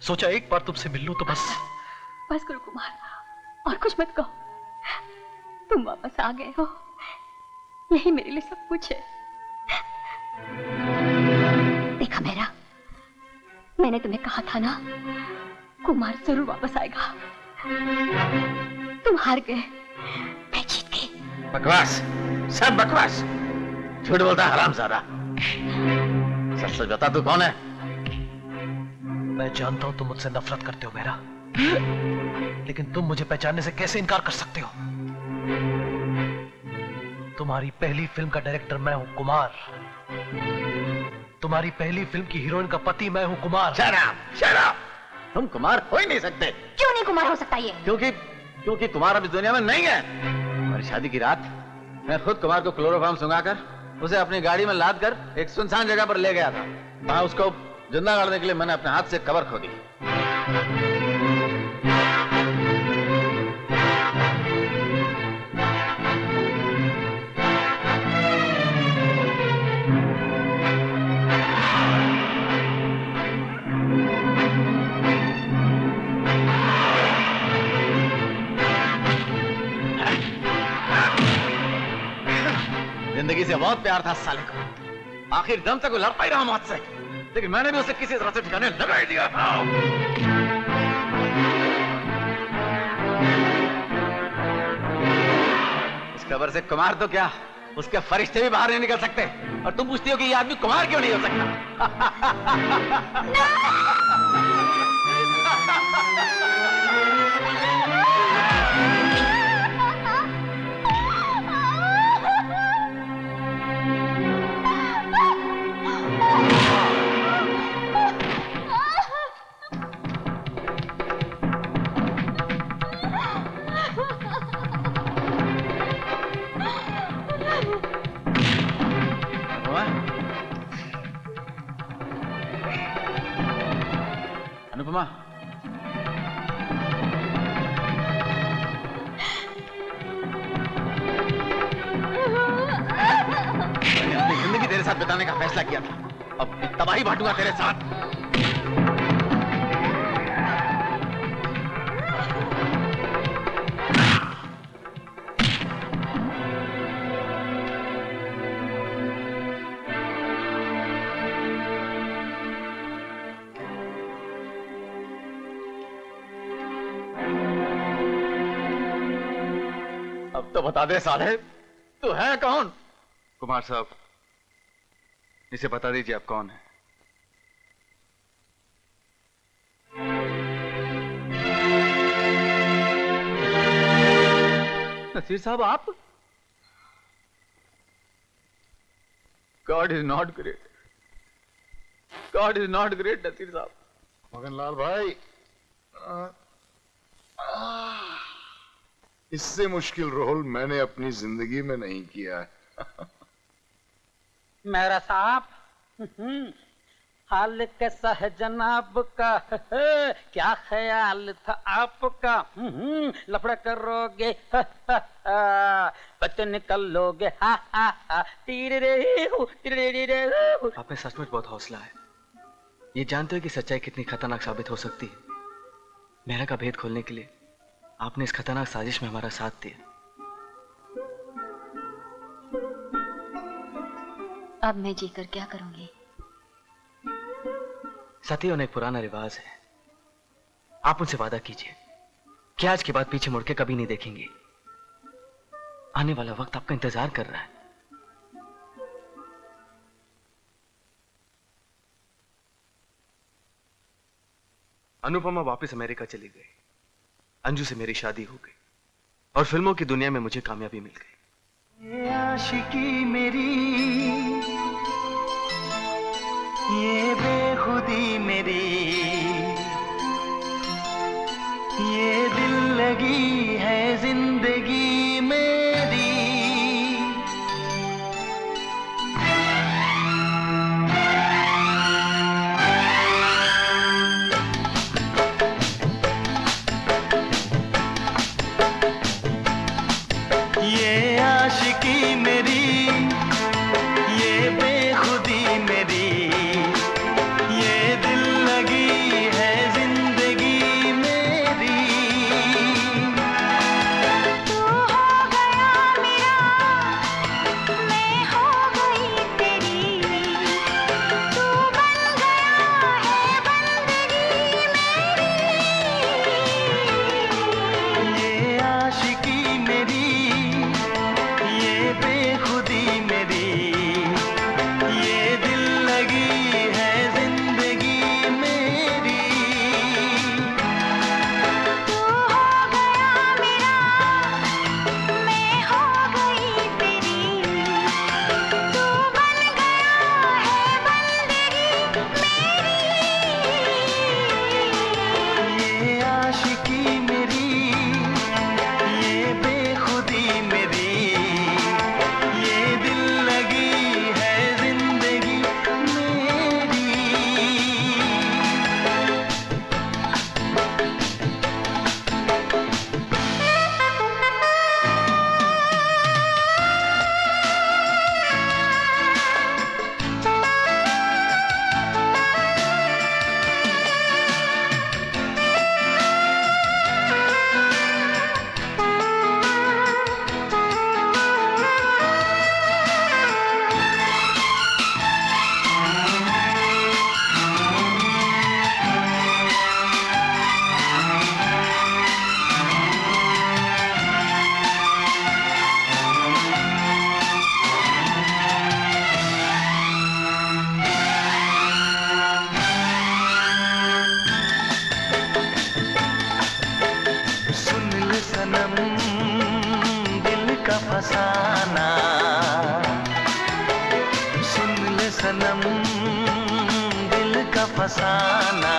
सोचा एक बार तुमसे मिल लूं तो बस करो कुमार, और कुछ मत कहो। तुम वापस आ गए हो, यही मेरे लिए सब कुछ है। देखा मेरा, मैंने तुम्हें कहा था ना, कुमार जरूर वापस आएगा। तुम हार गए, मैं जीत गई। बकवास, सब बकवास। झूठ बोलता हरामजादा। सच सच बता तू कौन है? मैं जानता हूं तुम मुझसे नफरत करते हो मेरा, लेकिन तुम मुझे पहचानने से कैसे इनकार कर सकते हो? तुम्हारी पहली फिल्म का डायरेक्टर मैं हूं कुमार। तुम्हारी पहली फिल्म की हीरोइन का पति मैं हूं कुमार। शराब। तुम कुमार हो ही नहीं सकते। क्यों नहीं कुमार हो सकता ये? क्योंकि कुमार अब इस दुनिया में नहीं है। हमारी शादी की रात मैं खुद कुमार को क्लोरोफॉर्म सुंघाकर उसे अपनी गाड़ी में लाद कर एक सुनसान जगह पर ले गया था। वहां उसको जिंदा गाड़ने के लिए मैंने अपने हाथ से कबर खो दी। जिंदगी से बहुत प्यार था साले को। आखिर दम तक वो लड़ता ही रहा मुझसे, लेकिन मैंने भी उसे किसी तरह से ठिकाने लगा ही दिया था। इस खबर से कुमार तो क्या, उसके फरिश्ते भी बाहर नहीं निकल सकते। और तुम पूछती हो कि ये आदमी कुमार क्यों नहीं हो अनुपमा, मैंने अपनी जिंदगी तेरे साथ बिताने का फैसला किया था। अब तबाही बांटूंगा तेरे साथ। अब तो बता दे साले, तू है कौन? कुमार साहब, इसे बता दीजिए आप कौन है। नसीर साहब आप? God is not great. God is not great, Naseer साहब। मगनलाल भाई, इससे मुश्किल रोल मैंने अपनी जिंदगी में नहीं किया है। मेरा साहब, हाल कैसा है जनाब का? क्या ख्याल था आपका? लफड़ा करोगे? बच निकलोगे? आप में सचमुच बहुत हौसला है। ये जानते हो कि सच्चाई कितनी खतरनाक साबित हो सकती है। मेहरा का भेद खोलने के लिए आपने इस खतरनाक साजिश में हमारा साथ दिया। अब मैं जीकर क्या करूंगी? सती होने एक पुराना रिवाज है। आप उनसे वादा कीजिए कि आज के बाद पीछे मुड़ के कभी नहीं देखेंगे। आने वाला वक्त आपका इंतजार कर रहा है। अनुपमा वापस अमेरिका चली गई। अंजू से मेरी शादी हो गई और फिल्मों की दुनिया में मुझे कामयाबी मिल गई। ये आशिकी मेरी, ये बेखुदी मेरी, ये दिल लगी है जिंदगी मेरी। ये आशिकी मेरी, ये बेखुदी मेरी, ये दिल लगी है जिंदगी मेरी। तू हो गया मेरा, मैं हो गई तेरी, तू बन गया है बंदगी मेरी। ये आशिकी मेरी, ये बेखुदी मेरी, ये दिल लगी है जिंदगी मेरी। तू हो गया मेरा, मैं हो गई तेरी, तू बन गया है बंदगी मेरी। ये आशिकी मेरी, ये बेखुदी मेरी, ये दिल लगी है जिंदगी मेरी। सुन ले सनम दिल का फसाना, सुन ले सनम दिल का फसाना।